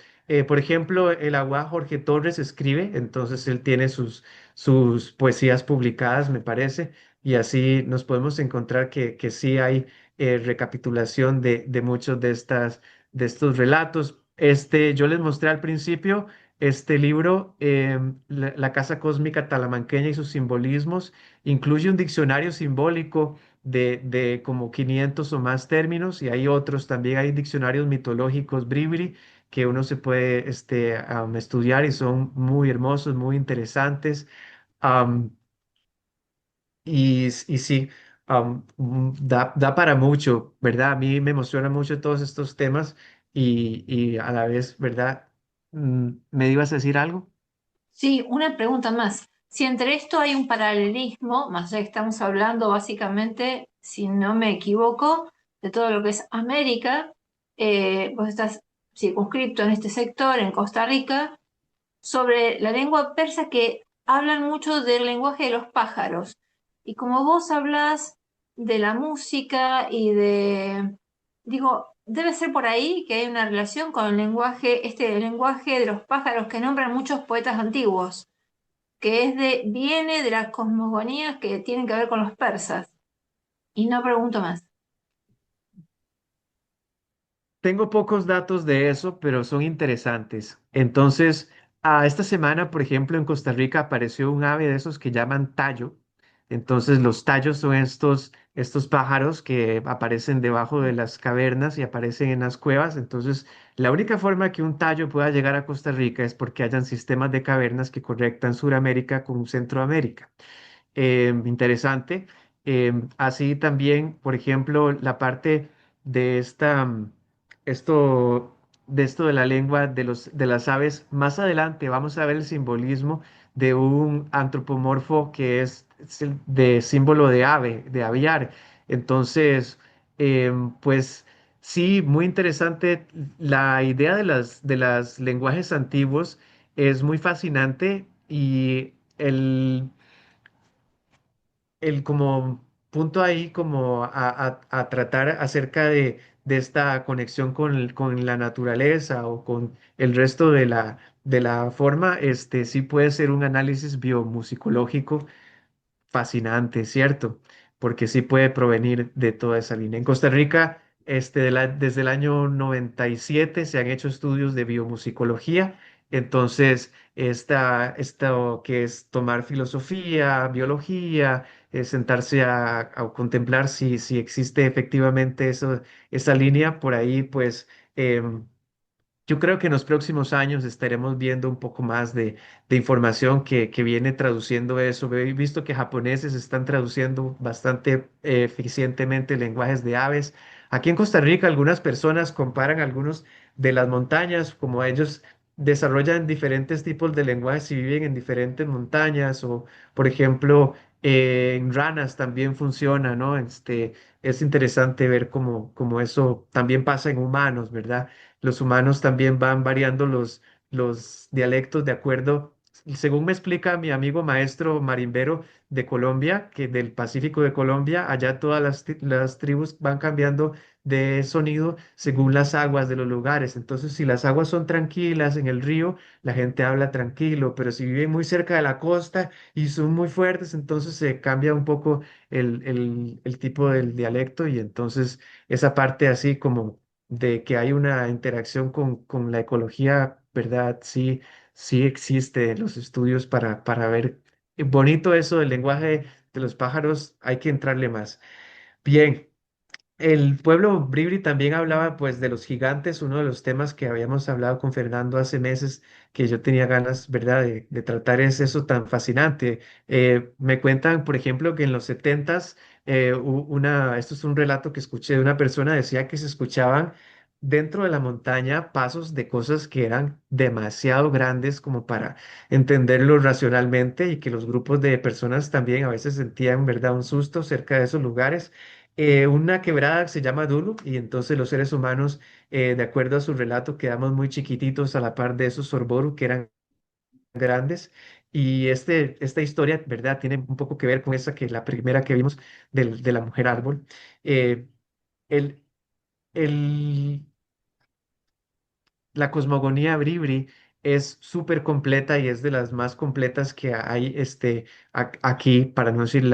por ejemplo, el Agua Jorge Torres escribe, entonces él tiene sus poesías publicadas, me parece, y así nos podemos encontrar que sí hay recapitulación de muchos de estos relatos. Yo les mostré al principio. Este libro, la Casa Cósmica Talamanqueña y sus simbolismos, incluye un diccionario simbólico de como 500 o más términos y hay otros, también hay diccionarios mitológicos, bribri, que uno se puede estudiar y son muy hermosos, muy interesantes. Am, y sí, da para mucho, ¿verdad? A mí me emociona mucho todos estos temas y a la vez, ¿verdad? ¿Me ibas a decir algo? Sí, una pregunta más. Si entre esto hay un paralelismo, más allá que estamos hablando básicamente, si no me equivoco, de todo lo que es América, vos estás circunscripto en este sector, en Costa Rica, sobre la lengua persa que hablan mucho del lenguaje de los pájaros. Y como vos hablas de la música y digo, debe ser por ahí que hay una relación con el lenguaje, este lenguaje de los pájaros que nombran muchos poetas antiguos, que viene de las cosmogonías que tienen que ver con los persas. Y no pregunto más. Tengo pocos datos de eso, pero son interesantes. Entonces, esta semana, por ejemplo, en Costa Rica apareció un ave de esos que llaman tallo. Entonces, los tallos son estos pájaros que aparecen debajo de las cavernas y aparecen en las cuevas. Entonces, la única forma que un tallo pueda llegar a Costa Rica es porque hayan sistemas de cavernas que conectan Suramérica con Centroamérica. Interesante. Así también, por ejemplo, la parte de esto, de esto de la lengua de las aves, más adelante vamos a ver el simbolismo de un antropomorfo que es el de símbolo de ave, de aviar. Entonces, pues sí, muy interesante. La idea de las lenguajes antiguos es muy fascinante y el como punto ahí como a tratar acerca de esta conexión con la naturaleza o con el resto de la forma, sí puede ser un análisis biomusicológico fascinante, ¿cierto? Porque sí puede provenir de toda esa línea. En Costa Rica, desde el año 97 se han hecho estudios de biomusicología, entonces esto que es tomar filosofía, biología, sentarse a contemplar si existe efectivamente esa línea, por ahí pues yo creo que en los próximos años estaremos viendo un poco más de información que viene traduciendo eso. He visto que japoneses están traduciendo bastante eficientemente lenguajes de aves. Aquí en Costa Rica algunas personas comparan algunos de las montañas, como ellos desarrollan diferentes tipos de lenguajes y viven en diferentes montañas, o por ejemplo, en ranas también funciona, ¿no? Es interesante ver cómo eso también pasa en humanos, ¿verdad? Los humanos también van variando los dialectos de acuerdo, y según me explica mi amigo maestro marimbero de Colombia, que del Pacífico de Colombia, allá todas las tribus van cambiando de sonido según las aguas de los lugares. Entonces, si las aguas son tranquilas en el río, la gente habla tranquilo, pero si viven muy cerca de la costa y son muy fuertes, entonces se cambia un poco el tipo del dialecto y entonces esa parte así como de que hay una interacción con la ecología, ¿verdad? Sí, sí existe en los estudios para ver. Bonito eso del lenguaje de los pájaros, hay que entrarle más. Bien. El pueblo Bribri también hablaba pues de los gigantes, uno de los temas que habíamos hablado con Fernando hace meses, que yo tenía ganas, ¿verdad?, de tratar es eso tan fascinante. Me cuentan, por ejemplo, que en los setentas Esto es un relato que escuché de una persona, decía que se escuchaban dentro de la montaña pasos de cosas que eran demasiado grandes como para entenderlo racionalmente y que los grupos de personas también a veces sentían, ¿verdad?, un susto cerca de esos lugares. Una quebrada se llama Dulu y entonces los seres humanos, de acuerdo a su relato, quedamos muy chiquititos a la par de esos Sorboru que eran grandes. Y esta historia, ¿verdad?, tiene un poco que ver con esa que la primera que vimos de la mujer árbol. Eh, el, el, la cosmogonía Bribri es súper completa y es de las más completas que hay aquí, para no decir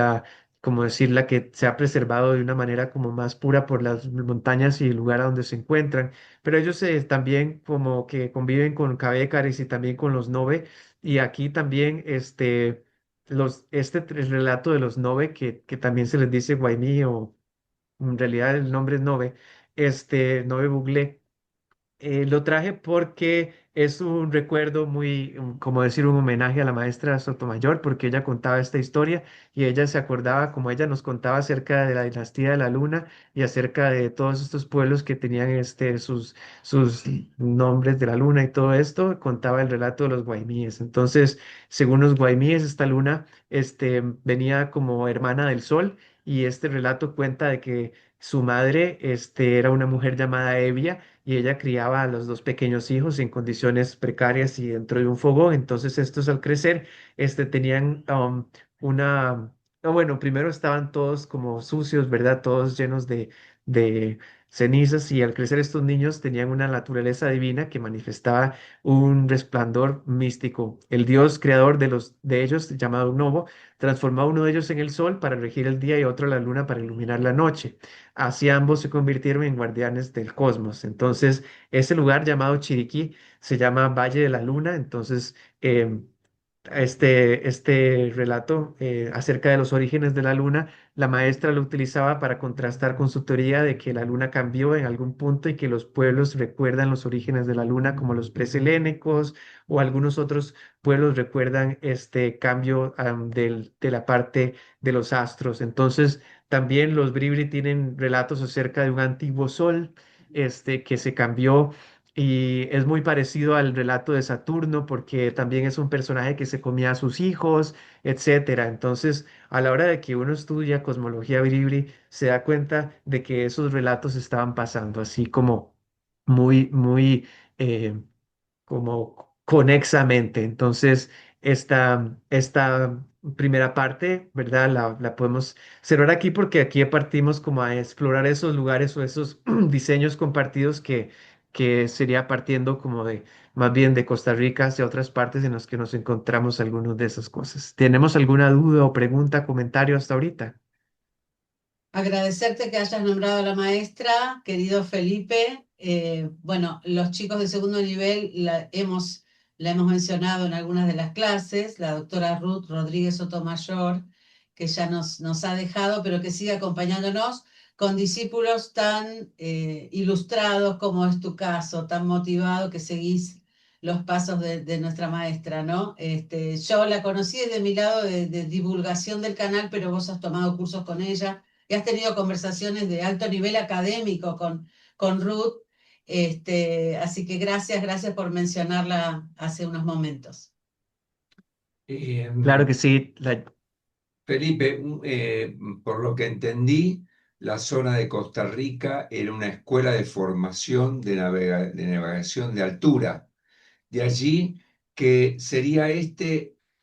como decir la que se ha preservado de una manera como más pura por las montañas y el lugar a donde se encuentran. Pero ellos también como que conviven con Cabécares y también con los Nove. Y aquí también el relato de los Nove, que también se les dice Guaimí o en realidad el nombre es Nove, Nove Buglé. Lo traje porque es un recuerdo muy, como decir, un homenaje a la maestra Sotomayor, porque ella contaba esta historia y ella se acordaba, como ella nos contaba acerca de la dinastía de la Luna y acerca de todos estos pueblos que tenían sus nombres de la Luna y todo esto, contaba el relato de los guaimíes. Entonces, según los guaimíes, esta luna venía como hermana del sol y este relato cuenta de que su madre era una mujer llamada Evia y ella criaba a los dos pequeños hijos en condiciones precarias y dentro de un fogón. Entonces estos al crecer, tenían una, bueno, primero estaban todos como sucios, ¿verdad? Todos llenos de cenizas y al crecer estos niños tenían una naturaleza divina que manifestaba un resplandor místico. El Dios creador de ellos, llamado Novo, transformó a uno de ellos en el sol para regir el día y otro la luna para iluminar la noche. Así ambos se convirtieron en guardianes del cosmos. Entonces, ese lugar llamado Chiriquí se llama Valle de la Luna. Entonces, este relato acerca de los orígenes de la luna, la maestra lo utilizaba para contrastar con su teoría de que la luna cambió en algún punto y que los pueblos recuerdan los orígenes de la luna como los preselénicos o algunos otros pueblos recuerdan este cambio de la parte de los astros. Entonces, también los Bribri tienen relatos acerca de un antiguo sol que se cambió y es muy parecido al relato de Saturno porque también es un personaje que se comía a sus hijos, etcétera. Entonces, a la hora de que uno estudia cosmología Bribri, se da cuenta de que esos relatos estaban pasando así como muy, muy como conexamente. Entonces, esta primera parte, ¿verdad? La podemos cerrar aquí porque aquí partimos como a explorar esos lugares o esos diseños compartidos que sería partiendo como de más bien de Costa Rica hacia otras partes en las que nos encontramos algunas de esas cosas. ¿Tenemos alguna duda o pregunta, comentario hasta ahorita? Agradecerte que hayas nombrado a la maestra, querido Felipe. Bueno, los chicos de segundo nivel la hemos mencionado en algunas de las clases, la doctora Ruth Rodríguez Sotomayor, que ya nos ha dejado, pero que sigue acompañándonos con discípulos tan ilustrados como es tu caso, tan motivado que seguís los pasos de nuestra maestra, ¿no? Yo la conocí desde mi lado de divulgación del canal, pero vos has tomado cursos con ella y has tenido conversaciones de alto nivel académico con Ruth. Así que gracias por mencionarla hace unos momentos. Eh, Claro que sí. Felipe, por lo que entendí, la zona de Costa Rica era una escuela de formación de navegación de altura. De allí que sería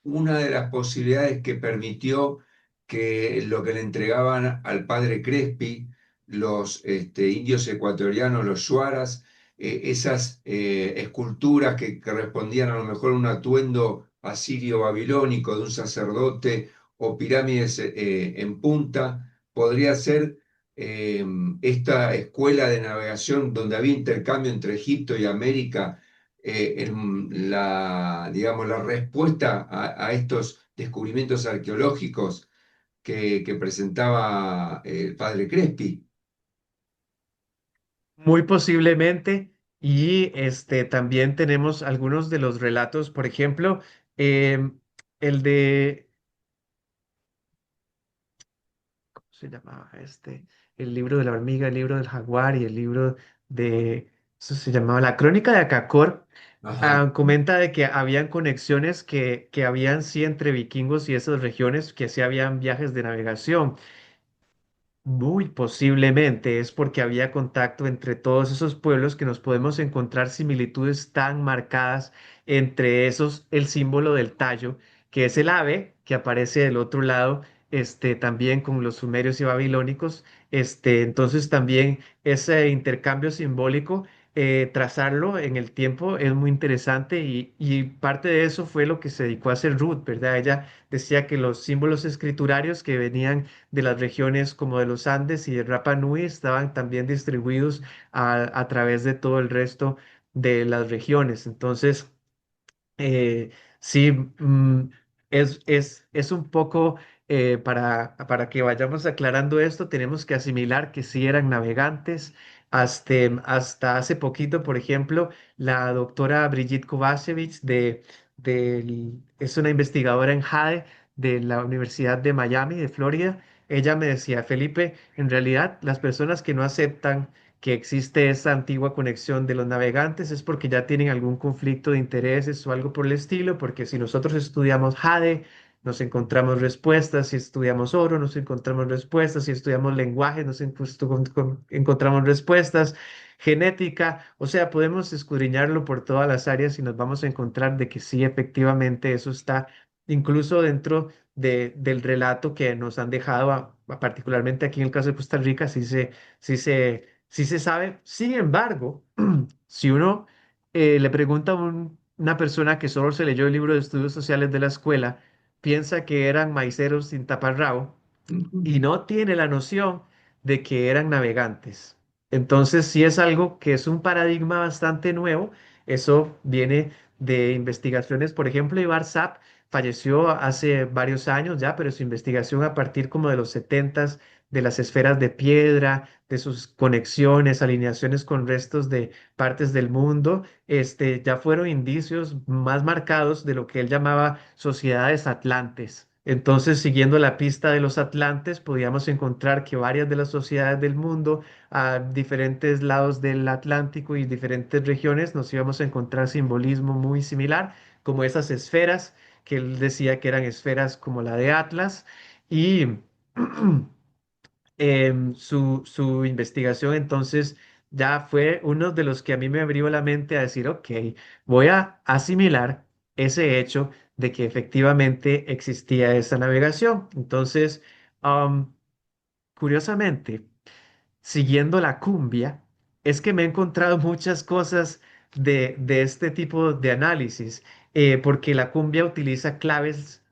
una de las posibilidades que permitió que lo que le entregaban al padre Crespi, los indios ecuatorianos, los shuaras, esas esculturas que respondían a lo mejor a un atuendo asirio-babilónico de un sacerdote o pirámides en punta, podría ser eh, esta escuela de navegación donde había intercambio entre Egipto y América, digamos, la respuesta a estos descubrimientos arqueológicos que presentaba el padre Crespi. Muy posiblemente. Y también tenemos algunos de los relatos, por ejemplo, em, el de se llamaba este? El libro de la hormiga, el libro del jaguar y el libro de, eso se llamaba La Crónica de Acacor. Ajá. Comenta de que habían conexiones que habían sí entre vikingos y esas regiones, que sí habían viajes de navegación. Muy posiblemente es porque había contacto entre todos esos pueblos que nos podemos encontrar similitudes tan marcadas entre esos, el símbolo del tallo, que es el ave que aparece del otro lado, también con los sumerios y babilónicos, entonces también ese intercambio simbólico, trazarlo en el tiempo es muy interesante y parte de eso fue lo que se dedicó a hacer Ruth, ¿verdad? Ella decía que los símbolos escriturarios que venían de las regiones como de los Andes y de Rapa Nui estaban también distribuidos a través de todo el resto de las regiones. Entonces, eh, sí, es un poco, para que vayamos aclarando esto, tenemos que asimilar que sí eran navegantes. Hasta hace poquito, por ejemplo, la doctora Brigitte Kovacevic es una investigadora en JADE de la Universidad de Miami, de Florida. Ella me decía, Felipe, en realidad las personas que no aceptan que existe esa antigua conexión de los navegantes es porque ya tienen algún conflicto de intereses o algo por el estilo, porque si nosotros estudiamos Jade, nos encontramos respuestas, si estudiamos oro, nos encontramos respuestas, si estudiamos lenguaje, encontramos respuestas, genética, o sea, podemos escudriñarlo por todas las áreas y nos vamos a encontrar de que sí, efectivamente, eso está incluso dentro del relato que nos han dejado, particularmente aquí en el caso de Costa Rica, sí se sabe. Sin embargo, si uno le pregunta a una persona que solo se leyó el libro de estudios sociales de la escuela, piensa que eran maiceros sin taparrabo y no tiene la noción de que eran navegantes. Entonces, sí es algo que es un paradigma bastante nuevo. Eso viene de investigaciones, por ejemplo, Ibar Zap falleció hace varios años ya, pero su investigación a partir como de los setentas, de las esferas de piedra, de sus conexiones, alineaciones con restos de partes del mundo, ya fueron indicios más marcados de lo que él llamaba sociedades atlantes. Entonces, siguiendo la pista de los atlantes, podíamos encontrar que varias de las sociedades del mundo, a diferentes lados del Atlántico y diferentes regiones, nos íbamos a encontrar simbolismo muy similar, como esas esferas que él decía que eran esferas como la de Atlas. Y su investigación entonces ya fue uno de los que a mí me abrió la mente a decir, ok, voy a asimilar ese hecho de que efectivamente existía esa navegación. Entonces, um, curiosamente, siguiendo la cumbia, es que me he encontrado muchas cosas de este tipo de análisis, porque la cumbia utiliza claves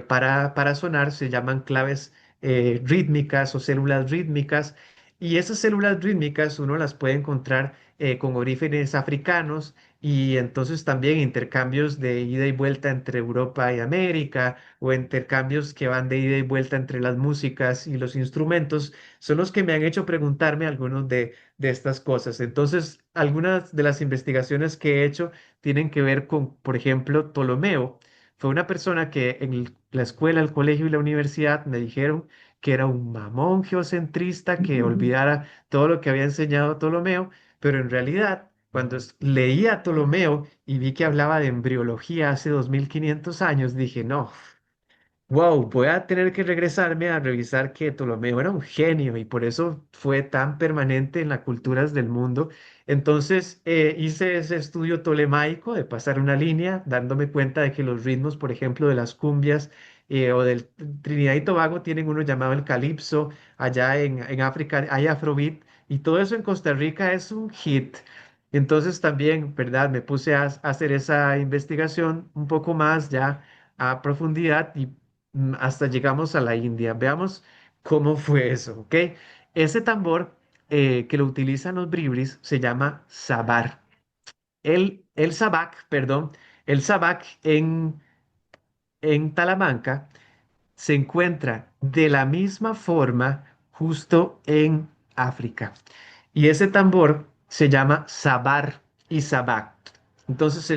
para sonar, se llaman claves rítmicas o células rítmicas, y esas células rítmicas uno las puede encontrar con orígenes africanos y entonces también intercambios de ida y vuelta entre Europa y América o intercambios que van de ida y vuelta entre las músicas y los instrumentos son los que me han hecho preguntarme algunos de estas cosas. Entonces, algunas de las investigaciones que he hecho tienen que ver con, por ejemplo, Ptolomeo. Fue una persona que en la escuela, el colegio y la universidad me dijeron que era un mamón geocentrista, que olvidara todo lo que había enseñado Ptolomeo, pero en realidad, cuando leí a Ptolomeo y vi que hablaba de embriología hace 2500 años, dije, no. Wow, voy a tener que regresarme a revisar que Ptolomeo era un genio y por eso fue tan permanente en las culturas del mundo. Entonces hice ese estudio tolemaico de pasar una línea, dándome cuenta de que los ritmos, por ejemplo, de las cumbias o del Trinidad y Tobago tienen uno llamado el calipso, allá en África hay afrobeat y todo eso en Costa Rica es un hit. Entonces también, ¿verdad? Me puse a hacer esa investigación un poco más ya a profundidad y hasta llegamos a la India. Veamos cómo fue eso, ¿ok? Ese tambor que lo utilizan los bribris se llama sabar. El sabak, perdón, el sabak en Talamanca se encuentra de la misma forma justo en África. Y ese tambor se llama sabar y sabak. Entonces,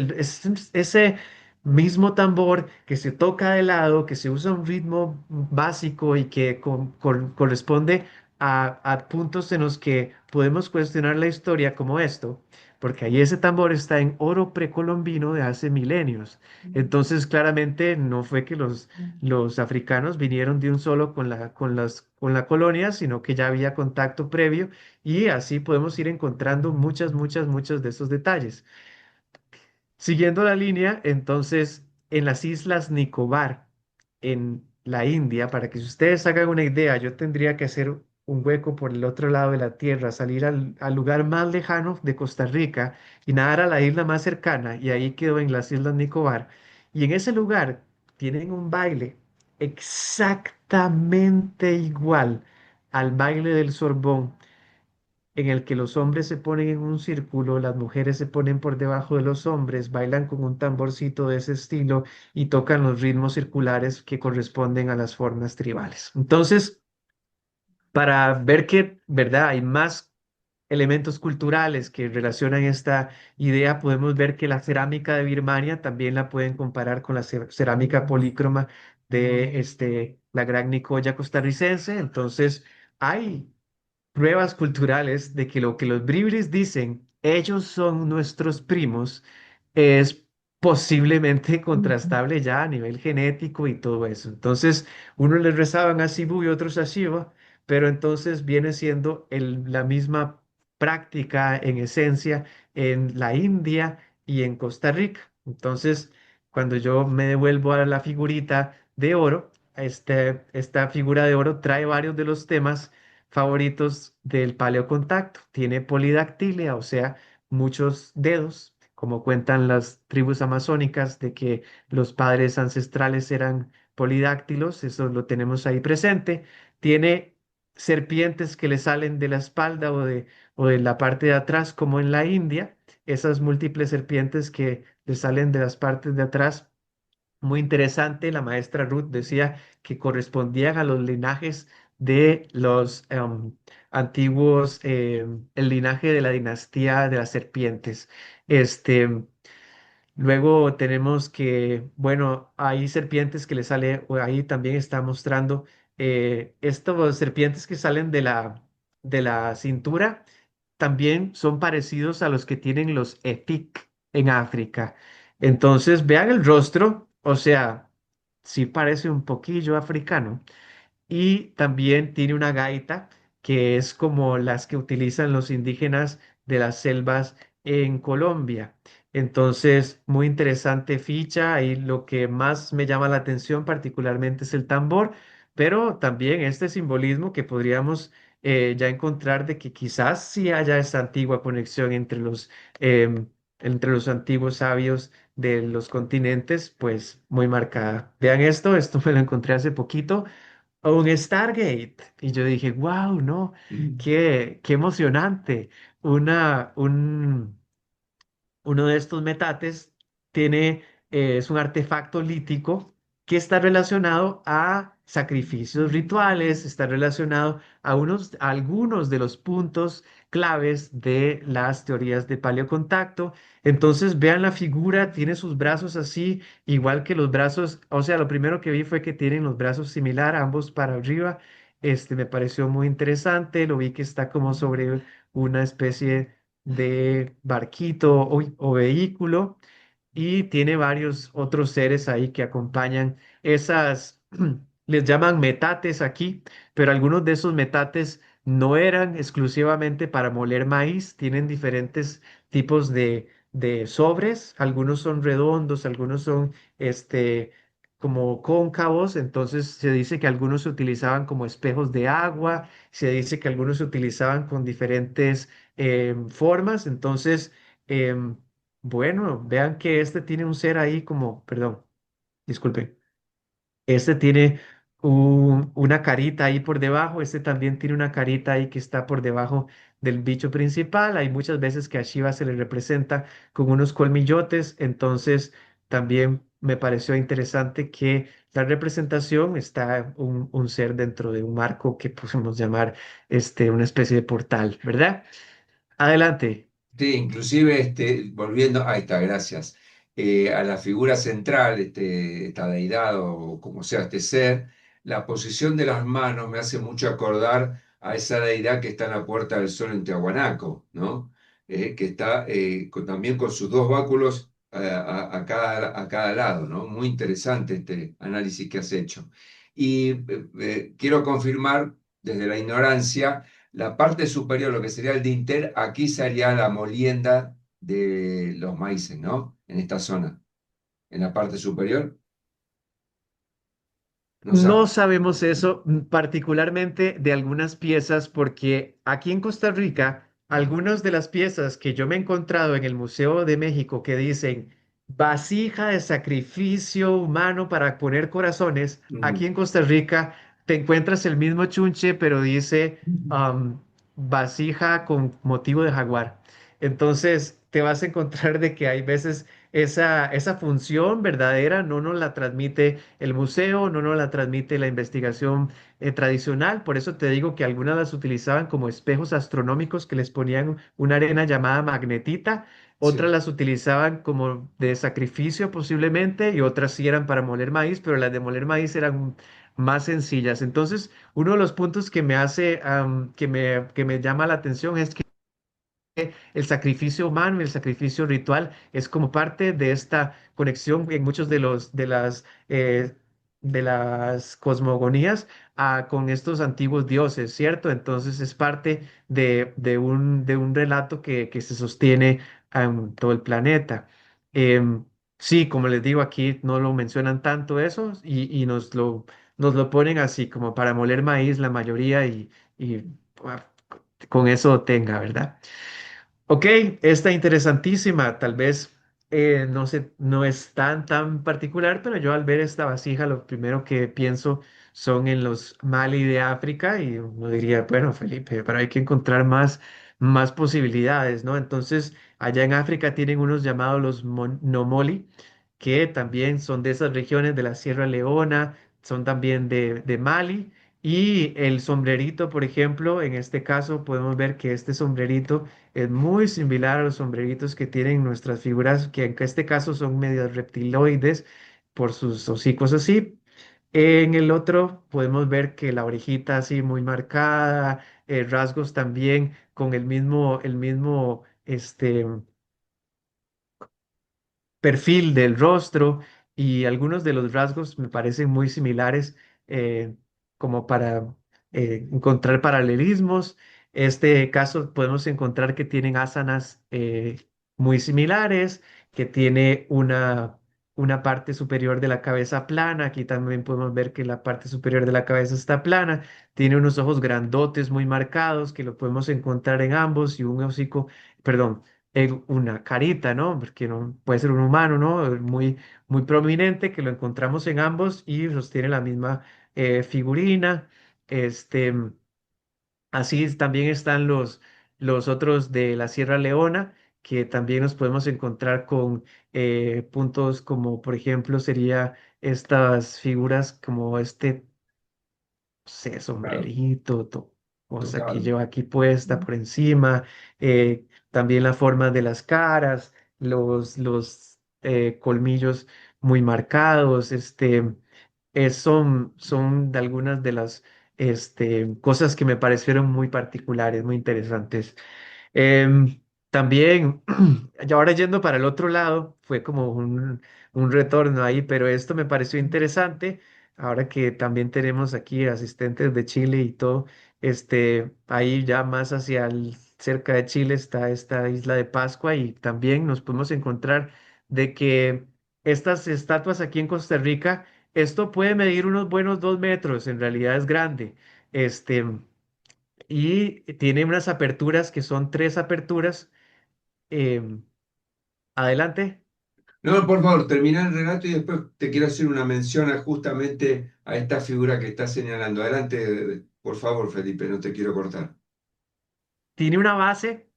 ese mismo tambor que se toca de lado, que se usa un ritmo básico y que corresponde a puntos en los que podemos cuestionar la historia como esto, porque ahí ese tambor está en oro precolombino de hace milenios. Entonces, claramente no fue que los africanos vinieron de un solo con la colonia, sino que ya había contacto previo y así podemos ir encontrando muchos de esos detalles. Siguiendo la línea, entonces, en las islas Nicobar, en la India, para que si ustedes hagan una idea, yo tendría que hacer un hueco por el otro lado de la tierra, salir al lugar más lejano de Costa Rica y nadar a la isla más cercana, y ahí quedo en las islas Nicobar. Y en ese lugar tienen un baile exactamente igual al baile del Sorbón, en el que los hombres se ponen en un círculo, las mujeres se ponen por debajo de los hombres, bailan con un tamborcito de ese estilo y tocan los ritmos circulares que corresponden a las formas tribales. Entonces, para ver que, ¿verdad? Hay más elementos culturales que relacionan esta idea, podemos ver que la cerámica de Birmania también la pueden comparar con la cerámica polícroma de la gran Nicoya costarricense. Entonces, hay pruebas culturales de que lo que los bribris dicen, ellos son nuestros primos, es posiblemente contrastable ya a nivel genético y todo eso. Entonces, unos les rezaban a Sibu y otros a Shiva, pero entonces viene siendo la misma práctica en esencia en la India y en Costa Rica. Entonces, cuando yo me devuelvo a la figurita de oro, esta figura de oro trae varios de los temas favoritos del paleocontacto. Tiene polidactilia, o sea, muchos dedos, como cuentan las tribus amazónicas de que los padres ancestrales eran polidáctilos, eso lo tenemos ahí presente. Tiene serpientes que le salen de la espalda o de la parte de atrás, como en la India, esas múltiples serpientes que le salen de las partes de atrás. Muy interesante, la maestra Ruth decía que correspondían a los linajes de los antiguos, el linaje de la dinastía de las serpientes. Este, Luego tenemos que, bueno, hay serpientes que le sale, o ahí también está mostrando estos serpientes que salen de la cintura, también son parecidos a los que tienen los Epic en África. Entonces, vean el rostro, o sea, sí parece un poquillo africano y también tiene una gaita que es como las que utilizan los indígenas de las selvas en Colombia. Entonces, muy interesante ficha y lo que más me llama la atención particularmente es el tambor, pero también este simbolismo que podríamos ya encontrar de que quizás sí haya esa antigua conexión entre los antiguos sabios de los continentes, pues muy marcada. Vean esto me lo encontré hace poquito a un Stargate. Y yo dije, wow, no, qué emocionante. Una, un, Uno de estos metates tiene, es un artefacto lítico que está relacionado a sacrificios rituales, está relacionado a algunos de los puntos claves de las teorías de paleocontacto. Entonces, vean la figura, tiene sus brazos así, igual que los brazos, o sea, lo primero que vi fue que tienen los brazos similar, ambos para arriba. Me pareció muy interesante, lo vi que está como sobre una especie de barquito o vehículo y tiene varios otros seres ahí que acompañan esas, les llaman metates aquí, pero algunos de esos metates no eran exclusivamente para moler maíz, tienen diferentes tipos de sobres, algunos son redondos, algunos son como cóncavos, entonces se dice que algunos se utilizaban como espejos de agua, se dice que algunos se utilizaban con diferentes formas, entonces em, bueno, vean que este tiene un ser ahí como, perdón, disculpe, este tiene una carita ahí por debajo, este también tiene una carita ahí que está por debajo del bicho principal. Hay muchas veces que a Shiva se le representa con unos colmillotes, entonces también me pareció interesante que la representación está un ser dentro de un marco que podemos llamar una especie de portal, ¿verdad? Adelante. Sí, inclusive volviendo, ahí está, gracias. a la figura central, esta deidad o como sea este ser, la posición de las manos me hace mucho acordar a esa deidad que está en la Puerta del Sol en Tiahuanaco, ¿no? Que está también con sus dos báculos a cada lado, ¿no? Muy interesante este análisis que has hecho. Y quiero confirmar desde la ignorancia, la parte superior, lo que sería el dintel, aquí sería la molienda de los maíces, ¿no? En esta zona, en la parte superior. No No sabe. sabemos eso, particularmente de algunas piezas, porque aquí en Costa Rica, algunas de las piezas que yo me he encontrado en el Museo de México que dicen vasija de sacrificio humano para poner corazones, aquí Mm. en Costa Rica te encuentras el mismo chunche, pero dice vasija con motivo de jaguar. Entonces te vas a encontrar de que hay veces esa función verdadera no nos la transmite el museo, no nos la transmite la investigación tradicional. Por eso te digo que algunas las utilizaban como espejos astronómicos que les ponían una arena llamada magnetita, otras Sí, las utilizaban como de sacrificio posiblemente y otras sí eran para moler maíz, pero las de moler maíz eran más sencillas. Entonces, uno de los puntos que me hace, que me llama la atención es que el sacrificio humano y el sacrificio ritual es como parte de esta conexión en muchos de las cosmogonías con estos antiguos dioses, ¿cierto? Entonces es parte de un relato que se sostiene en todo el planeta. Em, sí, como les digo, aquí no lo mencionan tanto eso y nos lo ponen así como para moler maíz la mayoría y ah, con eso tenga, ¿verdad? Ok, está interesantísima. Tal vez no sé, no es tan particular, pero yo al ver esta vasija, lo primero que pienso son en los Mali de África y uno diría, bueno, Felipe, pero hay que encontrar más posibilidades, ¿no? Entonces, allá en África tienen unos llamados los Nomoli, que también son de esas regiones de la Sierra Leona, son también de Mali. Y el sombrerito, por ejemplo, en este caso podemos ver que este sombrerito es muy similar a los sombreritos que tienen nuestras figuras, que en este caso son medias reptiloides por sus hocicos así. En el otro podemos ver que la orejita así muy marcada, rasgos también con el mismo, perfil del rostro y algunos de los rasgos me parecen muy similares como para encontrar paralelismos. Este caso podemos encontrar que tienen asanas muy similares, que tiene una parte superior de la cabeza plana. Aquí también podemos ver que la parte superior de la cabeza está plana. Tiene unos ojos grandotes muy marcados que lo podemos encontrar en ambos y un hocico, perdón, una carita, ¿no? Porque no puede ser un humano, ¿no? Muy prominente que lo encontramos en ambos y sostiene la misma figurina. Este, así también están los otros de la Sierra Leona, que también nos podemos encontrar con puntos como, por ejemplo, sería estas figuras como este sé, claro, sombrerito, cosa que total. lleva aquí puesta por encima, también la forma de las caras, los colmillos muy marcados, son de algunas de las cosas que me parecieron muy particulares, muy interesantes. También, y ahora yendo para el otro lado, fue como un retorno ahí, pero esto me pareció interesante, ahora que también tenemos aquí asistentes de Chile y todo, ahí ya más cerca de Chile está esta isla de Pascua y también nos podemos encontrar de que estas estatuas aquí en Costa Rica, esto puede medir unos buenos 2 metros, en realidad es grande. Este, y tiene unas aperturas que son 3 aperturas. Em, Adelante. No, por favor, termina el relato y después te quiero hacer una mención justamente a esta figura que estás señalando. Adelante, por favor, Felipe, no te quiero cortar. Tiene una base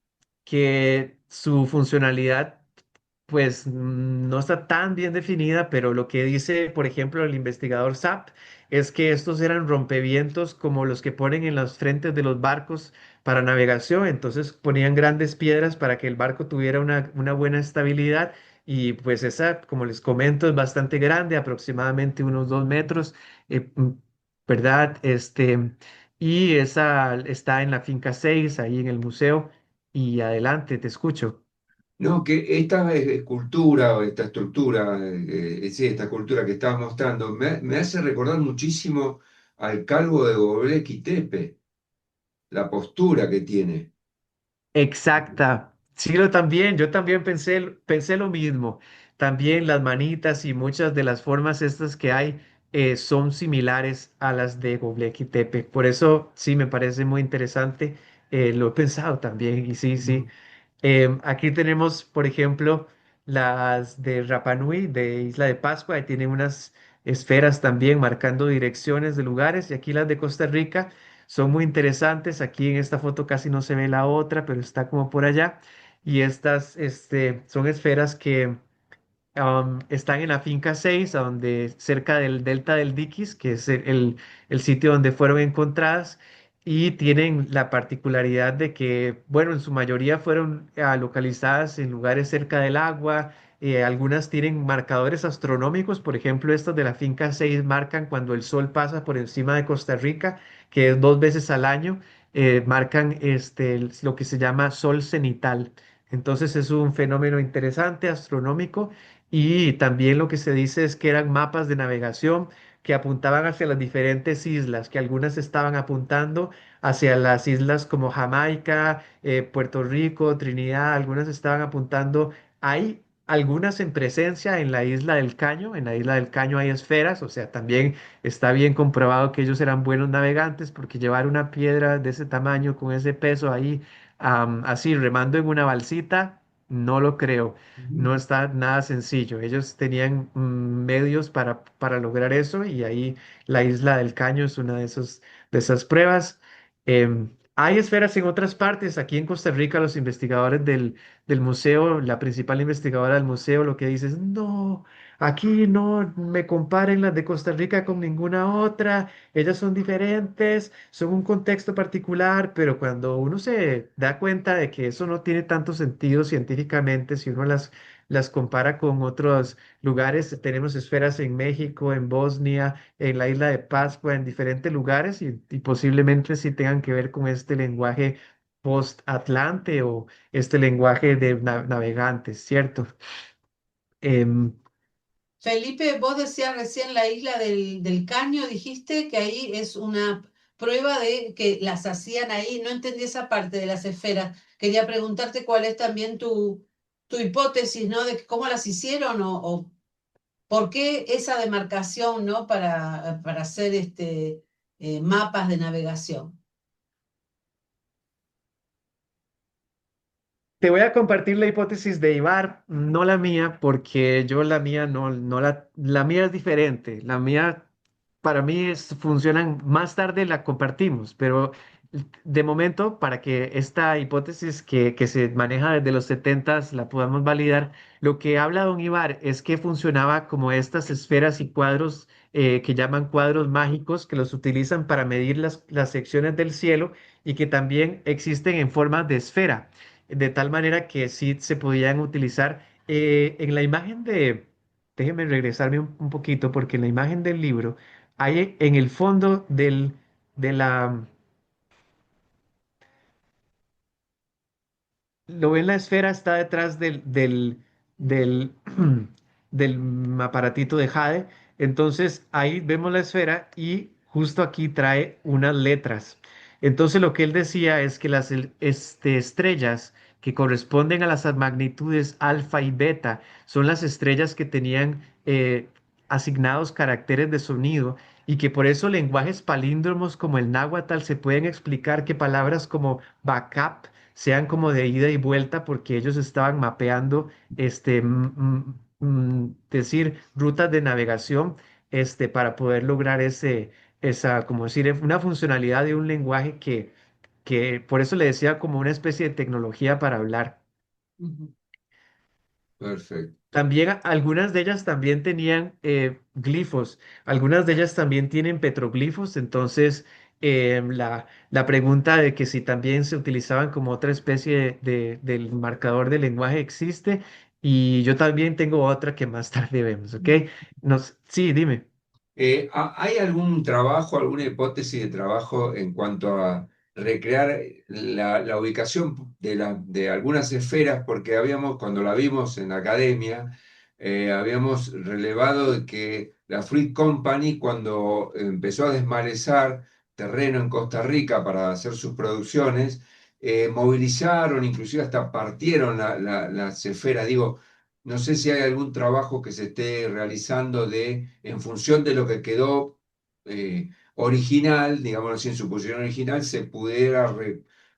que su funcionalidad pues no está tan bien definida, pero lo que dice, por ejemplo, el investigador Sapp es que estos eran rompevientos como los que ponen en los frentes de los barcos para navegación, entonces ponían grandes piedras para que el barco tuviera una buena estabilidad y pues esa, como les comento, es bastante grande, aproximadamente unos 2 metros, ¿verdad? Y esa está en la finca 6 ahí en el museo, y adelante, te escucho. No, que esta escultura o esta estructura, sí, esta escultura que estabas mostrando, me hace recordar muchísimo al calvo de Göbekli Tepe, la postura que tiene. Exacta. Sí, yo también pensé lo mismo. También las manitas y muchas de las formas estas que hay son similares a las de Göbekli Tepe. Por eso sí me parece muy interesante. Lo he pensado también y sí, sí. Aquí tenemos, por ejemplo, las de Rapa Nui, de Isla de Pascua, y tienen unas esferas también marcando direcciones de lugares. Y aquí las de Costa Rica son muy interesantes. Aquí en esta foto casi no se ve la otra, pero está como por allá. Y estas, son esferas que están en la finca 6, a donde, cerca del delta del Diquis, que es el sitio donde fueron encontradas, y tienen la particularidad de que, bueno, en su mayoría fueron localizadas en lugares cerca del agua. Algunas tienen marcadores astronómicos, por ejemplo, estas de la finca 6 marcan cuando el sol pasa por encima de Costa Rica, que es 2 veces al año. Marcan lo que se llama sol cenital. Entonces es un fenómeno interesante astronómico, y también lo que se dice es que eran mapas de navegación que apuntaban hacia las diferentes islas, que algunas estaban apuntando hacia las islas como Jamaica, Puerto Rico, Trinidad, algunas estaban apuntando. Hay algunas en presencia en la isla del Caño. En la isla del Caño hay esferas, o sea, también está bien comprobado que ellos eran buenos navegantes, porque llevar una piedra de ese tamaño con ese peso ahí, así remando en una balsita, no lo creo. No está nada sencillo. Ellos tenían medios para lograr eso, y ahí la isla del Caño es una de esas pruebas. Hay esferas en otras partes. Aquí en Costa Rica, los investigadores del museo, la principal investigadora del museo, lo que dice es, no, aquí no me comparen las de Costa Rica con ninguna otra. Ellas son diferentes, son un contexto particular, pero cuando uno se da cuenta de que eso no tiene tanto sentido científicamente, si uno las compara con otros lugares. Tenemos esferas en México, en Bosnia, en la isla de Pascua, en diferentes lugares, y posiblemente sí tengan que ver con este lenguaje post-Atlante, o este lenguaje de navegantes, ¿cierto? Em, Felipe, vos decías recién la isla del Caño, dijiste que ahí es una prueba de que las hacían ahí. No entendí esa parte de las esferas. Quería preguntarte cuál es también tu hipótesis, ¿no? De cómo las hicieron o por qué esa demarcación, ¿no? Para hacer mapas de navegación. Te voy a compartir la hipótesis de Ibar, no la mía, porque yo la mía no la mía es diferente. La mía, para mí, funcionan más tarde, la compartimos, pero de momento, para que esta hipótesis que se maneja desde los 70 la podamos validar, lo que habla don Ibar es que funcionaba como estas esferas y cuadros, que llaman cuadros mágicos, que los utilizan para medir las secciones del cielo, y que también existen en forma de esfera, de tal manera que sí se podían utilizar. En la imagen déjenme regresarme un poquito, porque en la imagen del libro hay en el fondo de la, lo ven, la esfera está detrás del, del aparatito de Jade. Entonces ahí vemos la esfera, y justo aquí trae unas letras. Entonces lo que él decía es que las estrellas que corresponden a las magnitudes alfa y beta son las estrellas que tenían asignados caracteres de sonido, y que por eso lenguajes palíndromos como el náhuatl se pueden explicar, que palabras como backup sean como de ida y vuelta, porque ellos estaban mapeando, decir, rutas de navegación, para poder lograr como decir, una funcionalidad de un lenguaje que por eso le decía como una especie de tecnología para hablar. Ujú. Perfecto. También algunas de ellas también tenían glifos, algunas de ellas también tienen petroglifos. Entonces la pregunta de que si también se utilizaban como otra especie del marcador del lenguaje existe. Y yo también tengo otra que más tarde vemos, ¿ok? Sí, dime. ¿Hay algún trabajo, alguna hipótesis de trabajo en cuanto a recrear la ubicación de algunas esferas? Porque cuando la vimos en la academia, habíamos relevado de que la Fruit Company, cuando empezó a desmalezar terreno en Costa Rica para hacer sus producciones, movilizaron, inclusive hasta partieron las esferas. Digo, no sé si hay algún trabajo que se esté realizando en función de lo que quedó original, digamos así, en su posición original, se pudiera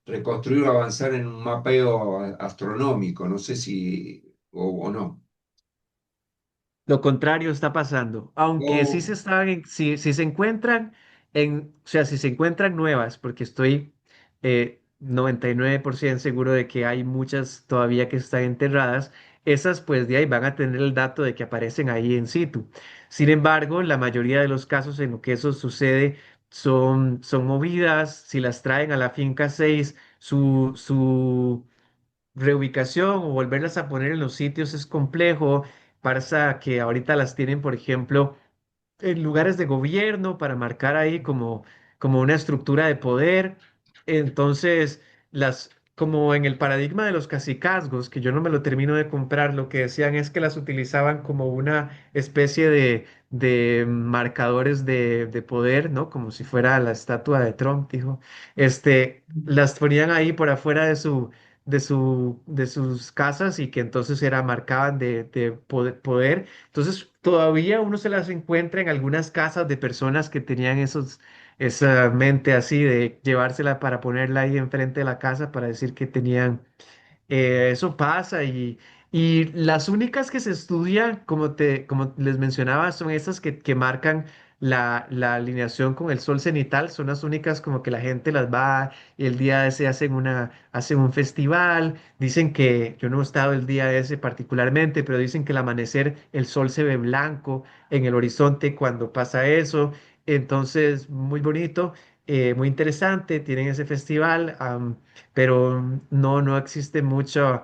reconstruir o avanzar en un mapeo astronómico. No sé si o no. Lo contrario está pasando, aunque sí O- se están, si se encuentran o sea, si se encuentran nuevas, porque estoy 99% seguro de que hay muchas todavía que están enterradas, esas pues de ahí van a tener el dato de que aparecen ahí en situ. Sin embargo, la mayoría de los casos en lo que eso sucede son movidas, si las traen a la finca 6 su reubicación o volverlas a poner en los sitios es complejo. Pasa que ahorita las tienen, por ejemplo, en lugares de gobierno para marcar ahí como una estructura de poder. Entonces, como en el paradigma de los cacicazgos, que yo no me lo termino de comprar, lo que decían es que las utilizaban como una especie de marcadores de poder, ¿no? Como si fuera la estatua de Trump, dijo. Las ponían ahí por afuera de sus casas y que entonces marcaban de poder. Entonces, todavía uno se las encuentra en algunas casas de personas que tenían esa mente así de llevársela para ponerla ahí enfrente de la casa para decir que tenían eso pasa y las únicas que se estudian, como les mencionaba, son esas que marcan la alineación con el sol cenital, son las únicas como que la gente las va y el día ese hacen un festival, dicen que, yo no he estado el día ese particularmente, pero dicen que al amanecer el sol se ve blanco en el horizonte cuando pasa eso, entonces muy bonito, muy interesante, tienen ese festival. Pero no existe mucha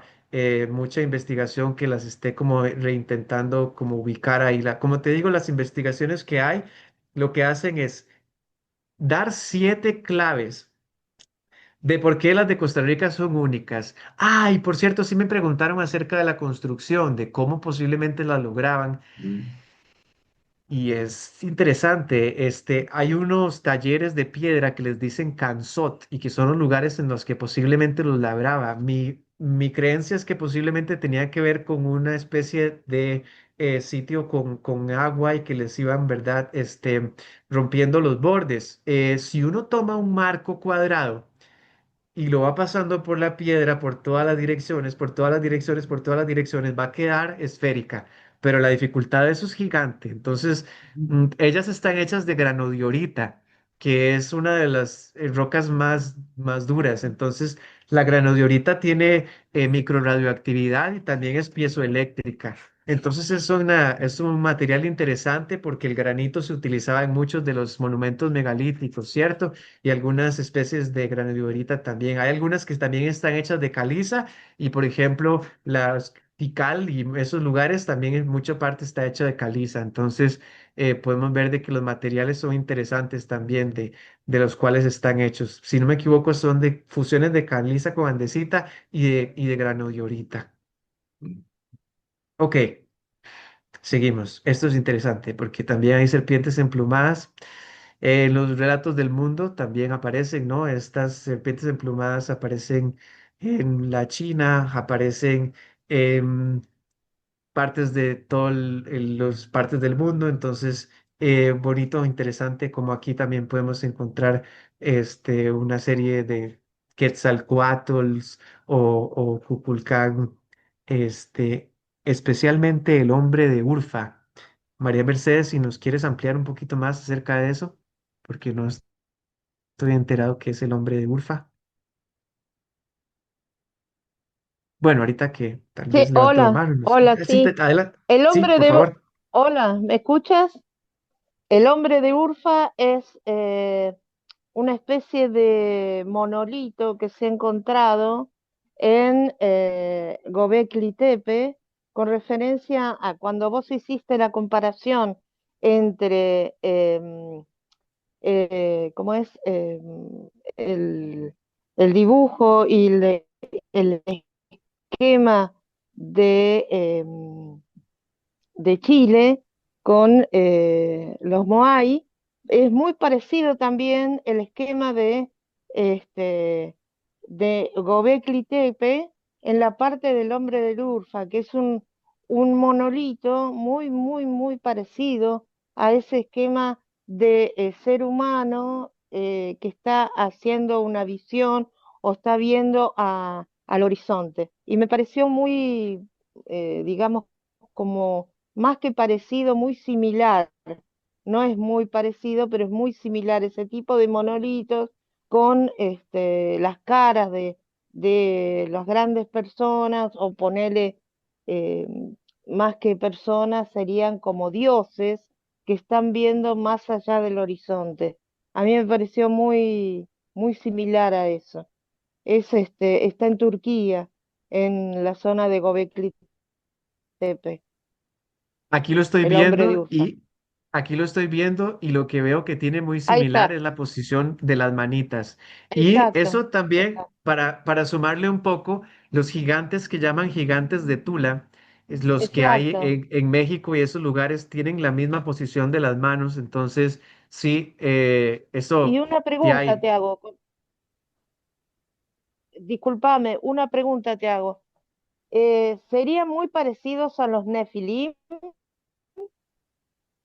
investigación que las esté como reintentando como ubicar ahí. Como te digo, las investigaciones que hay, lo que hacen es dar 7 claves de por qué las de Costa Rica son únicas. Ah, y por cierto, sí me preguntaron acerca de la construcción, de cómo posiblemente la lograban. Mm. Y es interesante, hay unos talleres de piedra que les dicen Cansot y que son los lugares en los que posiblemente los labraba. Mi creencia es que posiblemente tenía que ver con una especie de sitio con agua y que les iban, ¿verdad? Rompiendo los bordes. Si uno toma un marco cuadrado, y lo va pasando por la piedra, por todas las direcciones, por todas las direcciones, por todas las direcciones, va a quedar esférica, pero la dificultad de eso es gigante. Entonces, ellas están hechas de granodiorita, que es una de las rocas más duras. Entonces, la granodiorita tiene microradioactividad y también es piezoeléctrica. Entonces es un material interesante porque el granito se utilizaba en muchos de los monumentos megalíticos, ¿cierto? Y algunas especies de granodiorita también. Hay algunas que también están hechas de caliza y, por ejemplo, las Tikal y esos lugares también en mucha parte está hecha de caliza. Entonces, podemos ver de que los materiales son interesantes también de los cuales están hechos. Si no me equivoco, son de fusiones de caliza con andesita y de granodiorita. Ok, seguimos. Esto es interesante porque también hay serpientes emplumadas. En los relatos del mundo también aparecen, ¿no? Estas serpientes emplumadas aparecen en la China, aparecen en partes de todas las partes del mundo. Entonces, bonito, interesante, como aquí también podemos encontrar una serie de Quetzalcóatls o Kukulcán, este, especialmente el hombre de Urfa. María Mercedes, si nos quieres ampliar un poquito más acerca de eso, porque no estoy enterado que es el hombre de Urfa. Bueno, ahorita que tal Sí, vez levante la hola, mano. hola, sí. Adelante. El Sí, hombre por de... favor. Hola, ¿me escuchas? El hombre de Urfa es una especie de monolito que se ha encontrado en Gobekli Tepe, con referencia a cuando vos hiciste la comparación entre, ¿cómo es? El, el dibujo y el esquema de Chile con los Moai. Es muy parecido también el esquema de Gobekli Tepe en la parte del Hombre del Urfa, que es un monolito muy, muy, muy parecido a ese esquema de ser humano que está haciendo una visión o está viendo al horizonte. Y me pareció muy, digamos, como más que parecido, muy similar. No es muy parecido, pero es muy similar ese tipo de monolitos con las caras de las grandes personas, o ponele eh, más que personas, serían como dioses que están viendo más allá del horizonte. A mí me pareció muy, muy similar a eso. Está en Turquía, en la zona de Gobekli Tepe, Aquí lo estoy el hombre de viendo Urfa. y aquí lo estoy viendo y lo que veo que tiene muy Ahí similar está, es la posición de las manitas. Y exacto, eso también, exacto, para sumarle un poco, los gigantes que llaman gigantes de Tula, es los que hay exacto. en México y esos lugares tienen la misma posición de las manos. Entonces, sí, Y eso una sí pregunta hay. te hago, discúlpame, una pregunta te hago. ¿Serían muy parecidos a los Nefilim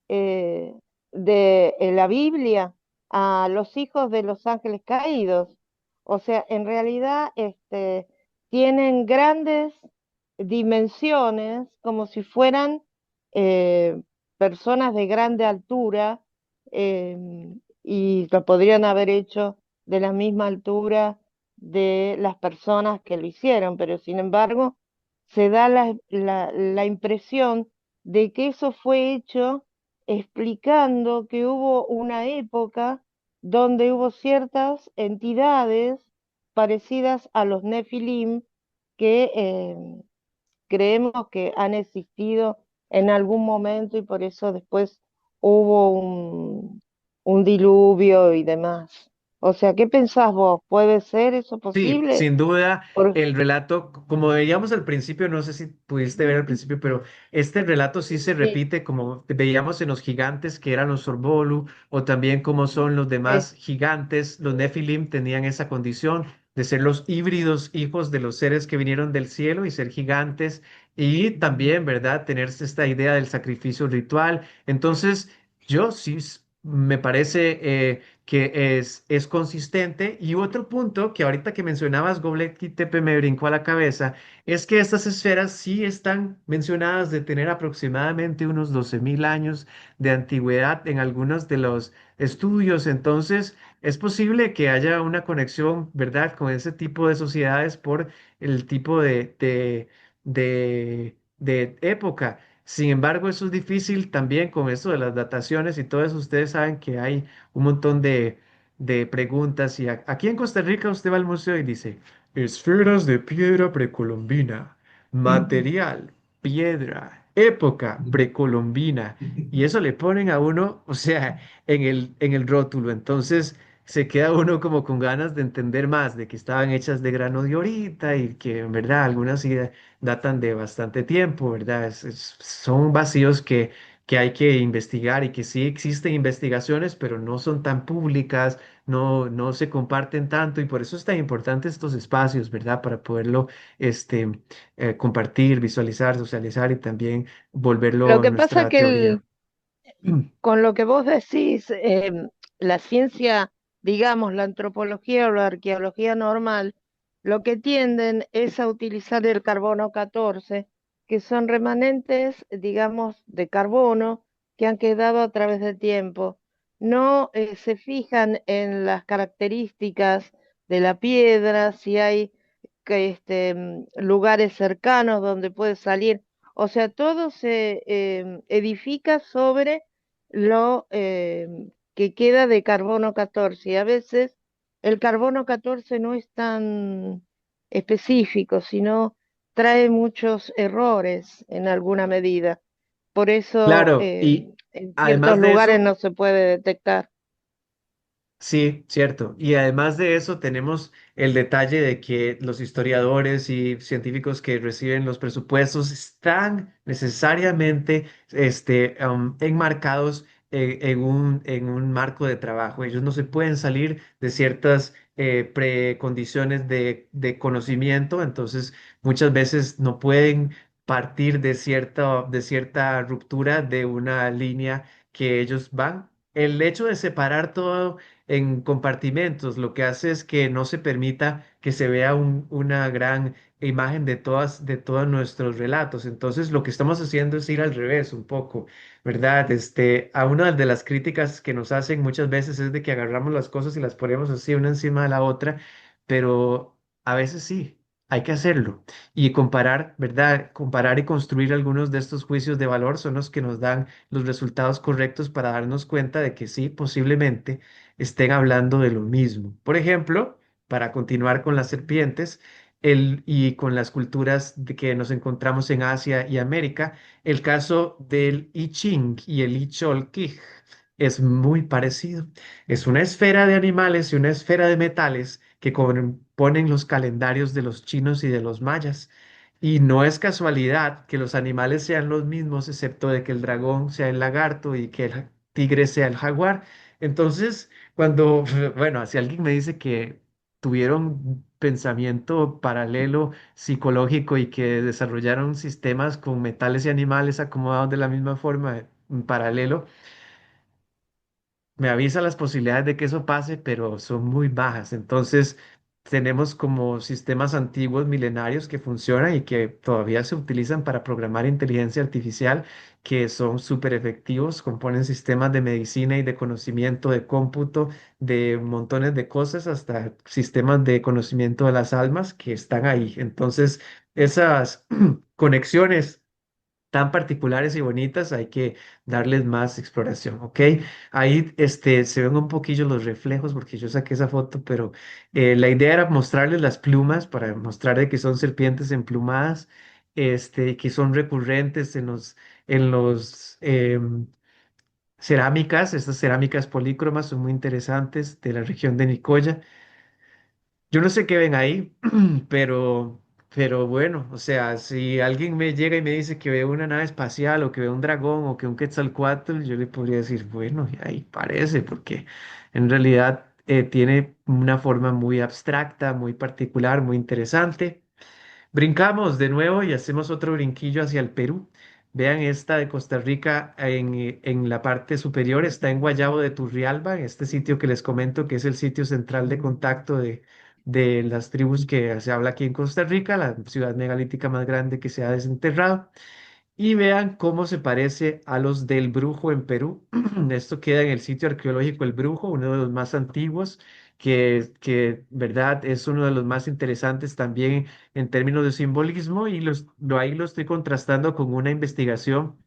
eh, de la Biblia, a los hijos de los ángeles caídos? O sea, en realidad tienen grandes dimensiones, como si fueran eh, personas de grande altura, y lo podrían haber hecho de la misma altura de las personas que lo hicieron, pero sin embargo se da la impresión de que eso fue hecho explicando que hubo una época donde hubo ciertas entidades parecidas a los Nefilim que creemos que han existido en algún momento, y por eso después hubo un diluvio y demás. O sea, ¿qué pensás vos? ¿Puede ser eso Sí, posible? sin duda, Por- el relato, como veíamos al principio, no sé si pudiste ver al principio, pero este relato sí se Sí, repite como veíamos en los gigantes que eran los Sorbolu, o también como son los sí, demás gigantes, los Nefilim tenían esa condición de ser los híbridos hijos de los seres que vinieron del cielo y ser gigantes, y también, ¿verdad?, tener esta idea del sacrificio ritual. Entonces, yo sí me parece... que es consistente. Y otro punto que ahorita que mencionabas, Göbekli Tepe, me brincó a la cabeza, es que estas esferas sí están mencionadas de tener aproximadamente unos 12.000 años de antigüedad en algunos de los estudios. Entonces, es posible que haya una conexión, ¿verdad?, con ese tipo de sociedades por el tipo de época. Sin embargo, eso es difícil también con eso de las dataciones y todo eso. Ustedes saben que hay un montón de preguntas. Y aquí en Costa Rica usted va al museo y dice, esferas de piedra precolombina, material, piedra, época precolombina. Y eso le ponen a uno, o sea, en el rótulo. Entonces se queda uno como con ganas de entender más, de que estaban hechas de grano de orita y que en verdad algunas sí datan de bastante tiempo, ¿verdad? Son vacíos que hay que investigar y que sí existen investigaciones, pero no son tan públicas, no se comparten tanto, y por eso es tan importante estos espacios, ¿verdad? Para poderlo este, compartir, visualizar, socializar y también lo volverlo que pasa nuestra que teoría. con lo que vos decís, la ciencia, digamos, la antropología o la arqueología normal, lo que tienden es a utilizar el carbono 14, que son remanentes, digamos, de carbono que han quedado a través del tiempo. No se fijan en las características de la piedra, si hay lugares cercanos donde puede salir. O sea, todo se edifica sobre lo que queda de carbono 14. Y a veces el carbono 14 no es tan específico, sino trae muchos errores en alguna medida. Por eso Claro, y en ciertos además de lugares eso, no se puede detectar. sí, cierto. Y además de eso, tenemos el detalle de que los historiadores y científicos que reciben los presupuestos están necesariamente enmarcados en un marco de trabajo. Ellos no se pueden salir de ciertas precondiciones de conocimiento, entonces muchas veces no pueden partir de cierta ruptura de una línea que ellos van. El hecho de separar todo en compartimentos, lo que hace es que no se permita que se vea una gran imagen de todos nuestros relatos. Entonces, lo que estamos haciendo es ir al revés un poco, ¿verdad? A una de las críticas que nos hacen muchas veces es de que agarramos las cosas y las ponemos así una encima de la otra, pero a veces sí. Hay que hacerlo y comparar, ¿verdad? Comparar y construir algunos de estos juicios de valor son los que nos dan los resultados correctos para darnos cuenta de que sí, posiblemente estén hablando de lo mismo. Por ejemplo, para continuar con las serpientes y con las culturas que nos encontramos en Asia y América, el caso del I Ching y el I Chol Kij es muy parecido. Es una esfera de animales y una esfera de metales que componen los calendarios de los chinos y de los mayas. Y no es casualidad que los animales sean los mismos, excepto de que el dragón sea el lagarto y que el tigre sea el jaguar. Entonces, cuando, bueno, si alguien me dice que tuvieron pensamiento paralelo psicológico y que desarrollaron sistemas con metales y animales acomodados de la misma forma en paralelo, me avisa las posibilidades de que eso pase, pero son muy bajas. Entonces, tenemos como sistemas antiguos, milenarios, que funcionan y que todavía se utilizan para programar inteligencia artificial, que son súper efectivos, componen sistemas de medicina y de conocimiento, de cómputo, de montones de cosas, hasta sistemas de conocimiento de las almas que están ahí. Entonces, esas conexiones tan particulares y bonitas, hay que darles más exploración, ¿ok? Ahí se ven un poquillo los reflejos porque yo saqué esa foto, pero la idea era mostrarles las plumas para mostrar de que son serpientes emplumadas, que son recurrentes en los cerámicas. Estas cerámicas polícromas son muy interesantes de la región de Nicoya. Yo no sé qué ven ahí, pero, pero bueno, o sea, si alguien me llega y me dice que ve una nave espacial o que ve un dragón o que un Quetzalcóatl, yo le podría decir, bueno, y ahí parece, porque en realidad tiene una forma muy abstracta, muy particular, muy interesante. Brincamos de nuevo y hacemos otro brinquillo hacia el Perú. Vean esta de Costa Rica en la parte superior, está en Guayabo de Turrialba, en este sitio que les comento que es el sitio central de contacto de las tribus que se habla aquí en Costa Rica, la ciudad megalítica más grande que se ha desenterrado. Y vean cómo se parece a los del Brujo en Perú. Esto queda en el sitio arqueológico El Brujo, uno de los más antiguos, verdad, es uno de los más interesantes también en términos de simbolismo y ahí lo estoy contrastando con una investigación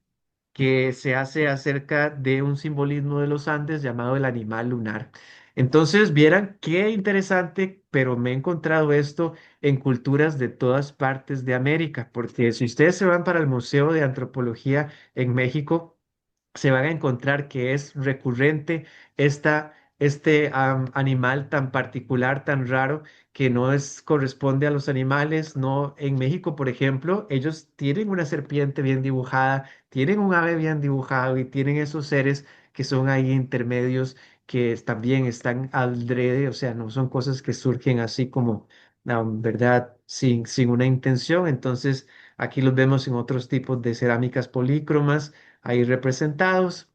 que se hace acerca de un simbolismo de los Andes llamado el animal lunar. Entonces, vieran qué interesante, pero me he encontrado esto en culturas de todas partes de América, porque si ustedes se van para el Museo de Antropología en México, se van a encontrar que es recurrente animal tan particular, tan raro, que no corresponde a los animales. No, en México, por ejemplo, ellos tienen una serpiente bien dibujada, tienen un ave bien dibujado y tienen esos seres que son ahí intermedios, que también están adrede, o sea, no son cosas que surgen así como, ¿verdad? Sin una intención. Entonces, aquí los vemos en otros tipos de cerámicas polícromas ahí representados.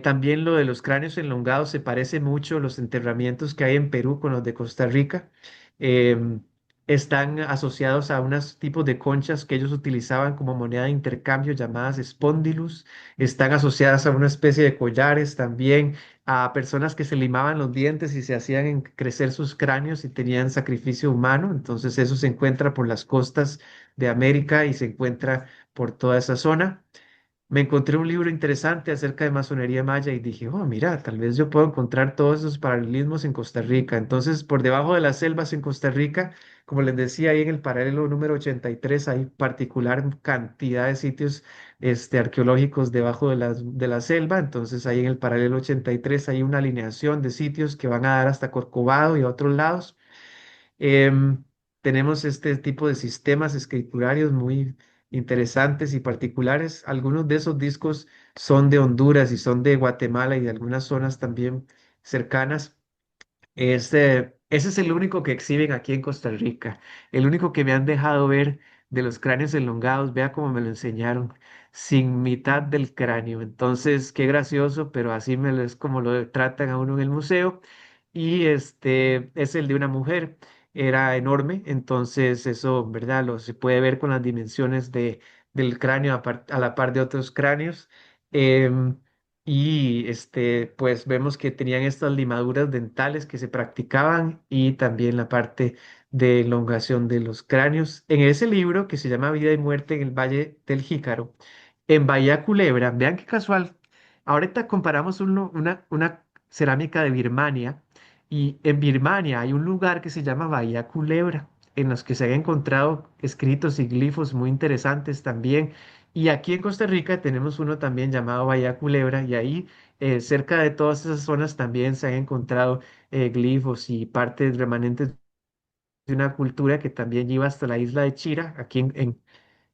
También lo de los cráneos enlongados se parece mucho a los enterramientos que hay en Perú con los de Costa Rica. Em, Están asociados a unos tipos de conchas que ellos utilizaban como moneda de intercambio llamadas spondylus. Están asociadas a una especie de collares también, a personas que se limaban los dientes y se hacían crecer sus cráneos y tenían sacrificio humano. Entonces eso se encuentra por las costas de América y se encuentra por toda esa zona. me encontré un libro interesante acerca de masonería maya y dije, oh, mira, tal vez yo puedo encontrar todos esos paralelismos en Costa Rica. Entonces, por debajo de las selvas en Costa Rica, como les decía ahí en el paralelo número 83, hay particular cantidad de sitios arqueológicos debajo de la selva. Entonces, ahí en el paralelo 83 hay una alineación de sitios que van a dar hasta Corcovado y a otros lados. Em, Tenemos este tipo de sistemas escriturarios muy interesantes y particulares. Algunos de esos discos son de Honduras y son de Guatemala y de algunas zonas también cercanas. Ese es el único que exhiben aquí en Costa Rica, el único que me han dejado ver de los cráneos elongados, vea cómo me lo enseñaron, sin mitad del cráneo. Entonces, qué gracioso, pero así es como lo tratan a uno en el museo. Y este es el de una mujer, era enorme, entonces eso, ¿verdad? Lo se puede ver con las dimensiones del cráneo a la par de otros cráneos. Em, y pues vemos que tenían estas limaduras dentales que se practicaban y también la parte de elongación de los cráneos. En ese libro que se llama Vida y Muerte en el Valle del Jícaro, en Bahía Culebra, vean qué casual. Ahorita comparamos una cerámica de Birmania y en Birmania hay un lugar que se llama Bahía Culebra, en los que se han encontrado escritos y glifos muy interesantes también. Y aquí en Costa Rica tenemos uno también llamado Bahía Culebra y ahí cerca de todas esas zonas también se han encontrado glifos y partes remanentes de una cultura que también lleva hasta la isla de Chira, aquí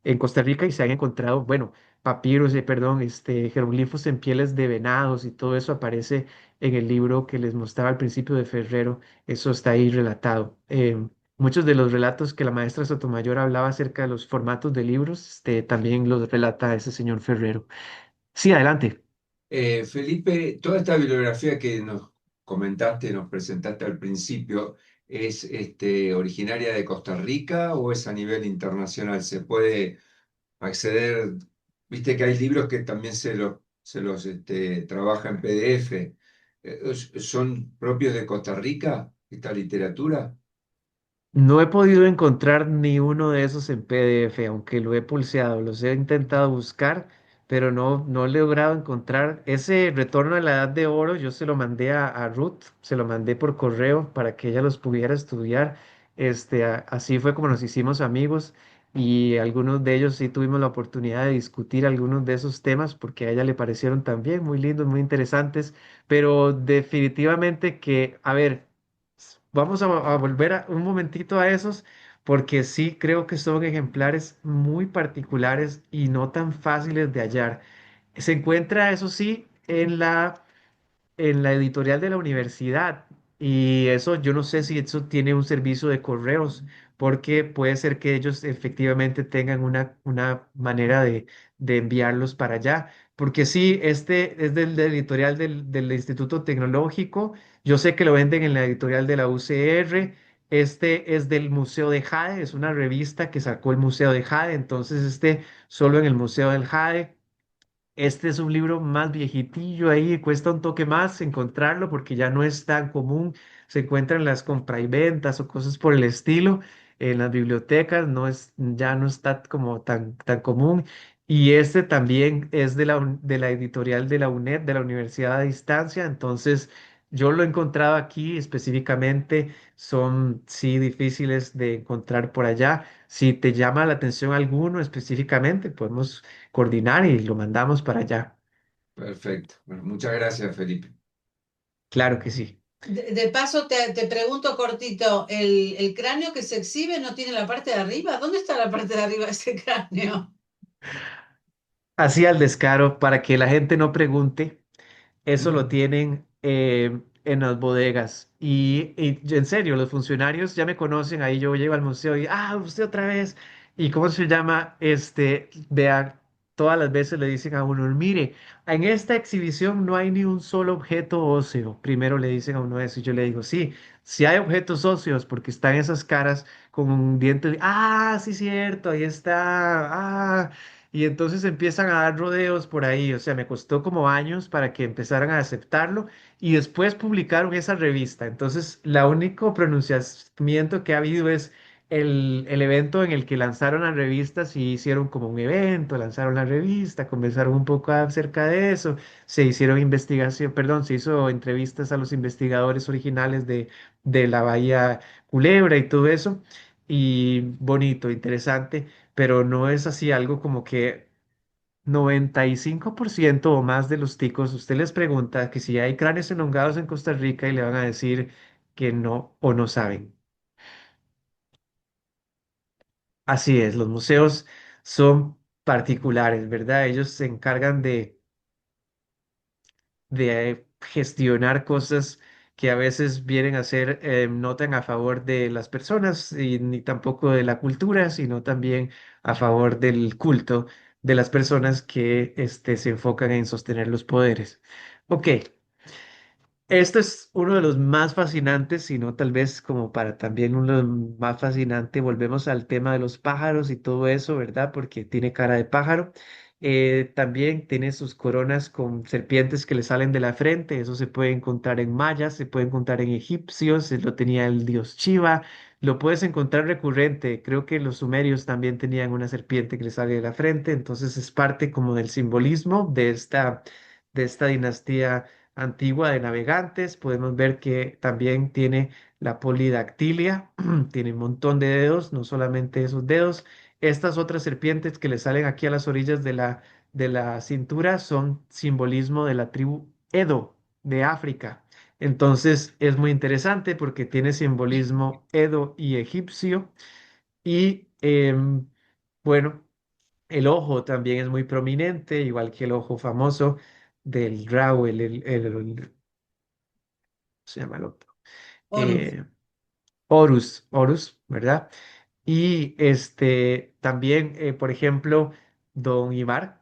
en Costa Rica, y se han encontrado, bueno, papiros, perdón, jeroglifos en pieles de venados y todo eso aparece en el libro que les mostraba al principio de Ferrero, eso está ahí relatado. Muchos de los relatos que la maestra Sotomayor hablaba acerca de los formatos de libros, también los relata ese señor Ferrero. Sí, adelante. Felipe, toda esta bibliografía que nos comentaste, nos presentaste al principio, ¿es originaria de Costa Rica o es a nivel internacional? ¿Se puede acceder? Viste que hay libros que también se los trabaja en PDF. ¿Son propios de Costa Rica, esta literatura? No he podido encontrar ni uno de esos en PDF, aunque lo he pulseado, los he intentado buscar, pero no he logrado encontrar ese retorno a la edad de oro. Yo se lo mandé a Ruth, se lo mandé por correo para que ella los pudiera estudiar. Así fue como nos hicimos amigos y algunos de ellos sí tuvimos la oportunidad de discutir algunos de esos temas porque a ella le parecieron también muy lindos, muy interesantes, pero definitivamente que, a ver. Vamos a volver un momentito a esos, porque sí creo que son ejemplares muy particulares y no tan fáciles de hallar. Se encuentra, eso sí, en la editorial de la universidad. Y eso, yo no sé si eso tiene un servicio de correos, porque puede ser que ellos efectivamente tengan una manera de enviarlos para allá. Porque sí, este es del editorial del Instituto Tecnológico. Yo sé que lo venden en la editorial de la UCR. Este es del Museo de Jade, es una revista que sacó el Museo de Jade. Entonces, solo en el Museo del Jade. Este es un libro más viejitillo ahí, cuesta un toque más encontrarlo porque ya no es tan común. Se encuentra en las compra y ventas o cosas por el estilo. En las bibliotecas ya no está como tan común. Y este también es de la editorial de la UNED, de la Universidad a Distancia. Entonces, yo lo he encontrado aquí específicamente. Son, sí, difíciles de encontrar por allá. Si te llama la atención alguno específicamente, podemos coordinar y lo mandamos para allá. Perfecto. Bueno, muchas gracias, Felipe. Claro que sí. De paso, te pregunto cortito, ¿el cráneo que se exhibe no tiene la parte de arriba? ¿Dónde está la parte de arriba de ese cráneo? Así al descaro, para que la gente no pregunte, eso lo Mm. tienen en las bodegas. En serio, los funcionarios ya me conocen, ahí yo llego al museo y, usted otra vez. ¿Y cómo se llama? Vean, todas las veces le dicen a uno, mire, en esta exhibición no hay ni un solo objeto óseo. Primero le dicen a uno eso y yo le digo, sí, sí hay objetos óseos porque están esas caras con un diente. Sí, cierto, ahí está. Y entonces empiezan a dar rodeos por ahí, o sea, me costó como años para que empezaran a aceptarlo y después publicaron esa revista. Entonces, la único pronunciamiento que ha habido es el evento en el que lanzaron las revistas y hicieron como un evento, lanzaron la revista, conversaron un poco acerca de eso, se hicieron investigación, perdón, se hizo entrevistas a los investigadores originales de la Bahía Culebra y todo eso, y bonito, interesante, pero no es así algo como que 95% o más de los ticos, usted les pregunta que si hay cráneos elongados en Costa Rica y le van a decir que no o no saben. Así es, los museos son particulares, ¿verdad? Ellos se encargan de gestionar cosas que a veces vienen a ser no tan a favor de las personas y ni tampoco de la cultura, sino también a favor del culto de las personas que se enfocan en sostener los poderes. Ok, esto es uno de los más fascinantes, sino tal vez como para también uno de los más fascinantes, volvemos al tema de los pájaros y todo eso, ¿verdad? Porque tiene cara de pájaro. También tiene sus coronas con serpientes que le salen de la frente, eso se puede encontrar en mayas, se puede encontrar en egipcios, lo tenía el dios Shiva, lo puedes encontrar recurrente, creo que los sumerios también tenían una serpiente que le sale de la frente, entonces es parte como del simbolismo de esta dinastía antigua de navegantes. Podemos ver que también tiene la polidactilia, tiene un montón de dedos, no solamente esos dedos. Estas otras serpientes que le salen aquí a las orillas de la cintura son simbolismo de la tribu Edo de África. Entonces es muy interesante porque tiene simbolismo Edo y egipcio. Y bueno, el ojo también es muy prominente, igual que el ojo famoso del Rao, se llama el otro, Horus. eh, Horus, ¿verdad? Y también, por ejemplo, Don Ibar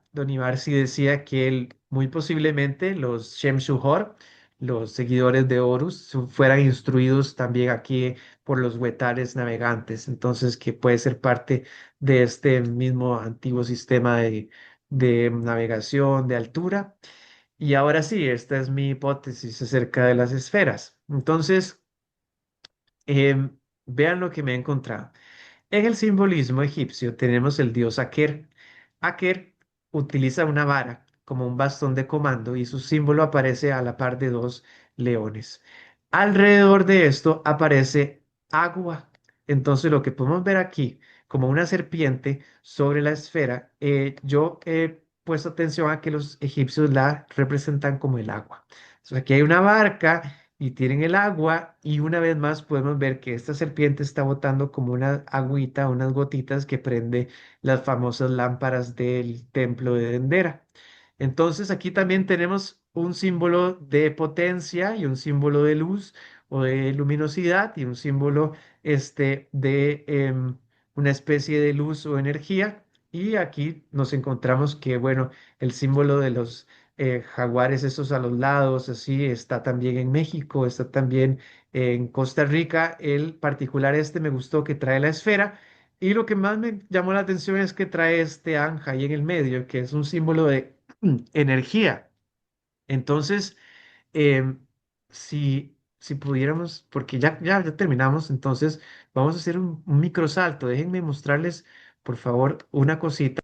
sí decía que él, muy posiblemente los Shemshujor, los seguidores de Horus, fueran instruidos también aquí por los huetares navegantes, entonces que puede ser parte de este mismo antiguo sistema de navegación de altura. Y ahora sí, esta es mi hipótesis acerca de las esferas. Entonces, vean lo que me he encontrado. En el simbolismo egipcio tenemos el dios Aker. Aker utiliza una vara como un bastón de comando y su símbolo aparece a la par de dos leones. Alrededor de esto aparece agua. Entonces lo que podemos ver aquí como una serpiente sobre la esfera, yo he puesto atención a que los egipcios la representan como el agua. Entonces aquí hay una barca y tienen el agua y una vez más podemos ver que esta serpiente está botando como una agüita, unas gotitas que prende las famosas lámparas del templo de Dendera. Entonces aquí también tenemos un símbolo de potencia y un símbolo de luz o de luminosidad y un símbolo de una especie de luz o energía. Y aquí nos encontramos que, bueno, el símbolo de los jaguares esos a los lados, así, está también en México, está también en Costa Rica. El particular me gustó que trae la esfera. Y lo que más me llamó la atención es que trae este anja ahí en el medio, que es un símbolo de energía. Entonces, em, si pudiéramos, porque ya terminamos, entonces vamos a hacer un microsalto. Déjenme mostrarles, por favor, una cosita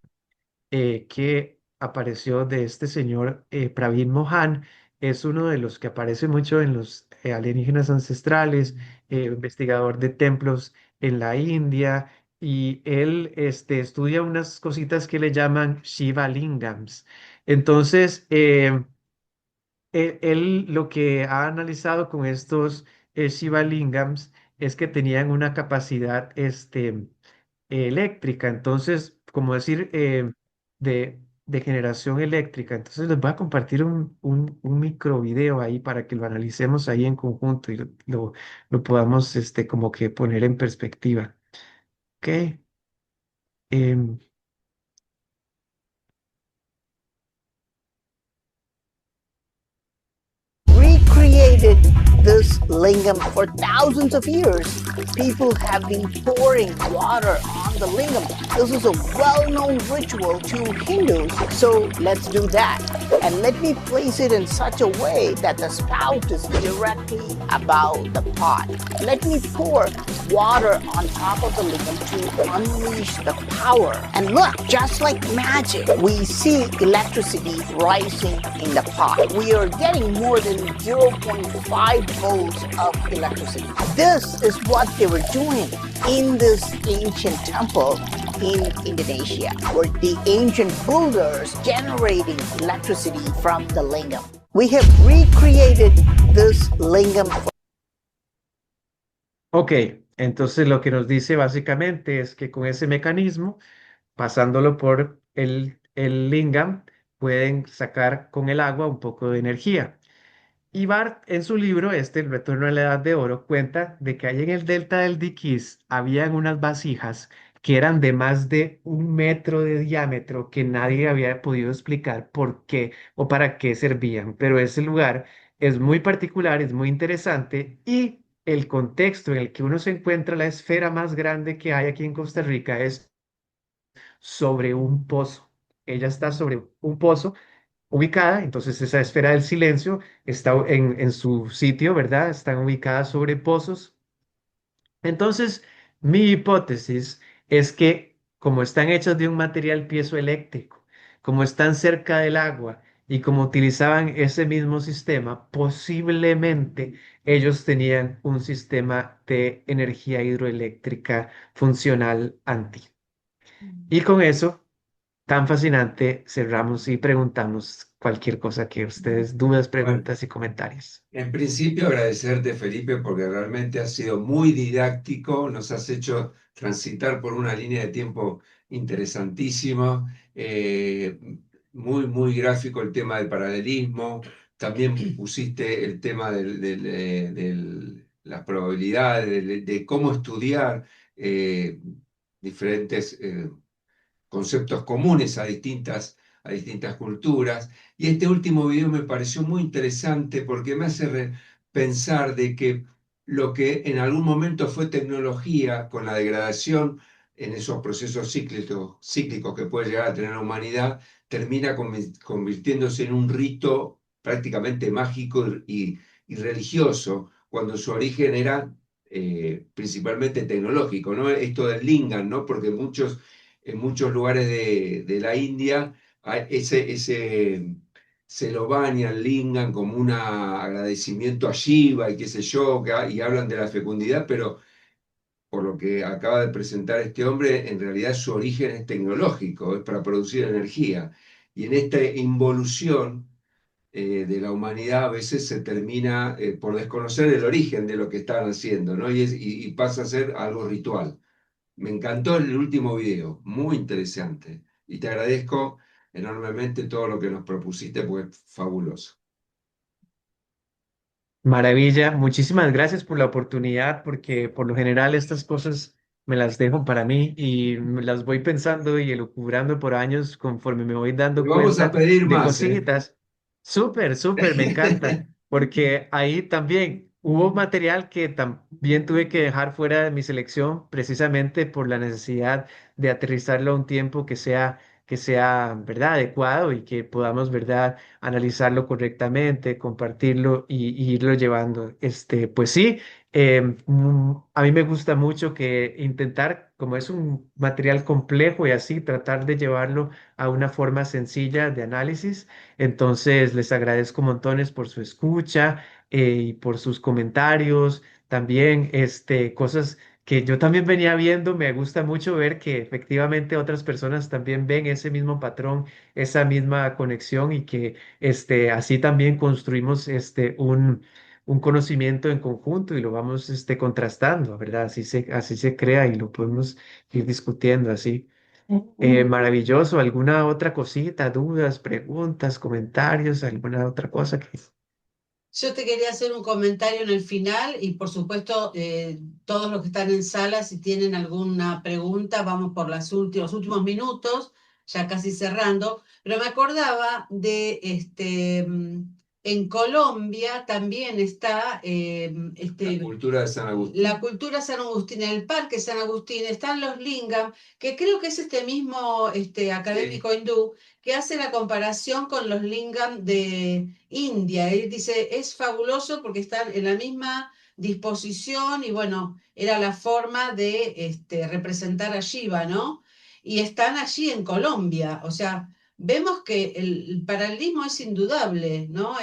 que apareció de este señor Pravin Mohan. Es uno de los que aparece mucho en los alienígenas ancestrales, investigador de templos en la India, y él estudia unas cositas que le llaman Shiva Lingams. Entonces, él lo que ha analizado con estos Shiva Lingams es que tenían una capacidad eléctrica, entonces, como decir, de generación eléctrica. Entonces les voy a compartir un micro video ahí para que lo analicemos ahí en conjunto y lo podamos como que poner en perspectiva. ¿Ok? Em, recreated this lingam for thousands of years. People have been pouring water on the lingam. This is a well-known ritual to Hindus, so let's do that. And let me place it in such a way that the spout is directly above the pot. Let me pour water on top of the lingam to unleash the power. And look, just like magic, we see electricity rising in the pot. We are getting more than 0.5 volts of electricity. This is what they were doing in this ancient temple in Indonesia, where the ancient builders generating electricity from the lingam. We have recreated this lingam. Ok, entonces lo que nos dice básicamente es que con ese mecanismo, pasándolo por el lingam, pueden sacar con el agua un poco de energía. Y Bart, en su libro, El Retorno a la Edad de Oro, cuenta de que ahí en el delta del Diquís habían unas vasijas que eran de más de 1 metro de diámetro que nadie había podido explicar por qué o para qué servían. Pero ese lugar es muy particular, es muy interesante y el contexto en el que uno se encuentra, la esfera más grande que hay aquí en Costa Rica, es sobre un pozo. Ella está sobre un pozo ubicada, entonces esa esfera del silencio está en su sitio, ¿verdad? Están ubicadas sobre pozos. Entonces, mi hipótesis es que como están hechas de un material piezoeléctrico, como están cerca del agua y como utilizaban ese mismo sistema, posiblemente ellos tenían un sistema de energía hidroeléctrica funcional antiguo. Y con eso tan fascinante, cerramos y preguntamos cualquier cosa que ustedes, dudas, Bueno, preguntas y comentarios. en principio agradecerte, Felipe, porque realmente has sido muy didáctico, nos has hecho transitar por una línea de tiempo interesantísima, muy, muy gráfico el tema del paralelismo, también pusiste el tema las probabilidades, de cómo estudiar diferentes conceptos comunes a distintas culturas. Y este último video me pareció muy interesante porque me hace pensar de que lo que en algún momento fue tecnología, con la degradación en esos procesos cíclicos que puede llegar a tener la humanidad, termina convirtiéndose en un rito prácticamente mágico y religioso, cuando su origen era principalmente tecnológico, ¿no? Esto del lingam, ¿no? Porque en muchos lugares de la India se lo bañan, lingan como un agradecimiento a Shiva y qué sé yo, y hablan de la fecundidad, pero por lo que acaba de presentar este hombre, en realidad su origen es tecnológico, es para producir energía. Y en esta involución de la humanidad a veces se termina por desconocer el origen de lo que estaban haciendo, ¿no? Y pasa a ser algo ritual. Me encantó el último video, muy interesante. Y te agradezco enormemente todo lo que nos propusiste, porque es fabuloso. Maravilla, muchísimas gracias por la oportunidad, porque por lo general estas cosas me las dejo para mí y me las voy pensando y elucubrando por años conforme me voy Te dando vamos a cuenta pedir de más, ¿eh? cositas. Súper, súper, me encanta, porque ahí también hubo material que también tuve que dejar fuera de mi selección precisamente por la necesidad de aterrizarlo a un tiempo que sea, ¿verdad?, adecuado y que podamos, ¿verdad?, analizarlo correctamente, compartirlo y irlo llevando. Pues sí, a mí me gusta mucho que intentar, como es un material complejo y así, tratar de llevarlo a una forma sencilla de análisis. Entonces, les agradezco montones por su escucha y por sus comentarios. También, cosas que yo también venía viendo, me gusta mucho ver que efectivamente otras personas también ven ese mismo patrón, esa misma conexión y que así también construimos un conocimiento en conjunto y lo vamos contrastando, ¿verdad? Así se crea y lo podemos ir discutiendo así. Maravilloso. ¿Alguna otra cosita, dudas, preguntas, comentarios, alguna otra cosa que... Yo te quería hacer un comentario en el final y por supuesto todos los que están en sala, si tienen alguna pregunta, vamos por los últimos minutos, ya casi cerrando, pero me acordaba de en Colombia también está La cultura de San Agustín. la cultura San Agustín, en el Parque San Agustín están los lingam, que creo que es este mismo académico hindú que hace la comparación con los lingam de India. Él dice, es fabuloso porque están en la misma disposición y bueno, era la forma de representar a Shiva, ¿no? Y están allí en Colombia, o sea, vemos que el paralelismo es indudable, ¿no?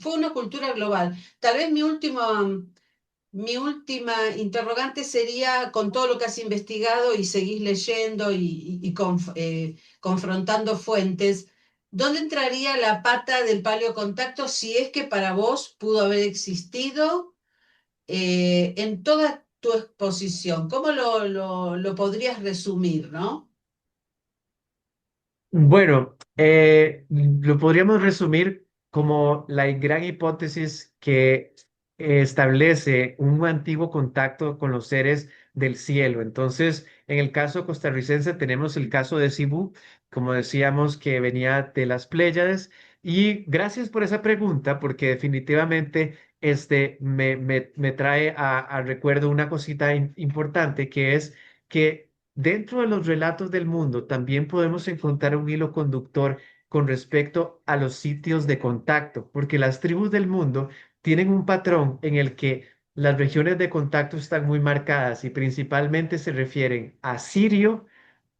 Fue una cultura global. Tal vez mi última interrogante sería, con todo lo que has investigado y seguís leyendo y confrontando fuentes, ¿dónde entraría la pata del paleocontacto si es que para vos pudo haber existido en toda tu exposición? ¿Cómo lo podrías resumir, no? Bueno, lo podríamos resumir como la gran hipótesis que establece un antiguo contacto con los seres del cielo. Entonces, en el caso costarricense tenemos el caso de Cibú, como decíamos, que venía de las Pléyades. Y gracias por esa pregunta, porque definitivamente me trae a recuerdo una cosita importante, que es que dentro de los relatos del mundo también podemos encontrar un hilo conductor con respecto a los sitios de contacto, porque las tribus del mundo tienen un patrón en el que las regiones de contacto están muy marcadas y principalmente se refieren a Sirio,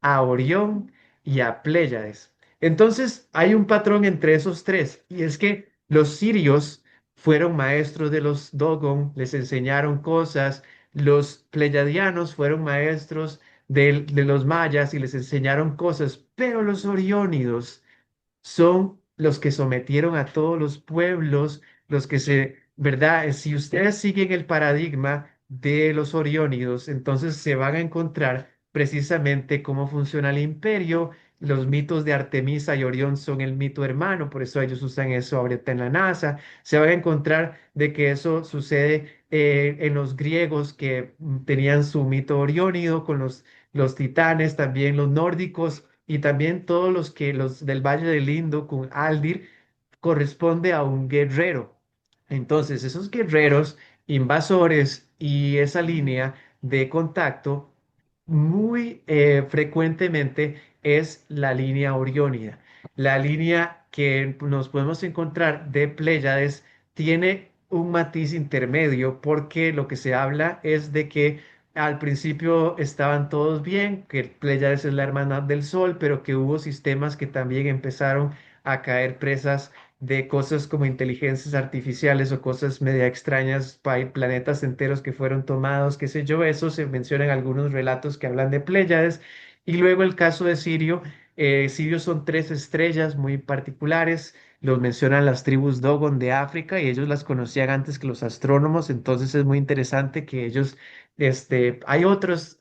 a Orión y a Pléyades. Entonces, hay un patrón entre esos tres, y es que los sirios fueron maestros de los Dogon, les enseñaron cosas, los pleyadianos fueron maestros de los mayas y les enseñaron cosas, pero los oriónidos son los que sometieron a todos los pueblos, los que ¿verdad? Si ustedes siguen el paradigma de los oriónidos, entonces se van a encontrar precisamente cómo funciona el imperio. Los mitos de Artemisa y Orión son el mito hermano, por eso ellos usan eso ahorita en la NASA. Se van a encontrar de que eso sucede en los griegos que tenían su mito oriónido con los titanes, también los nórdicos y también todos los del Valle del Indo con Aldir corresponde a un guerrero. Entonces, esos guerreros invasores y esa línea de contacto muy frecuentemente es la línea oriónida. La línea que nos podemos encontrar de Pléyades tiene un matiz intermedio porque lo que se habla es de que al principio estaban todos bien, que Pléyades es la hermandad del Sol, pero que hubo sistemas que también empezaron a caer presas de cosas como inteligencias artificiales o cosas media extrañas, planetas enteros que fueron tomados, qué sé yo, eso se menciona en algunos relatos que hablan de Pléyades. Y luego el caso de Sirio, Sirio son tres estrellas muy particulares, los mencionan las tribus Dogon de África y ellos las conocían antes que los astrónomos, entonces es muy interesante que ellos, hay otros,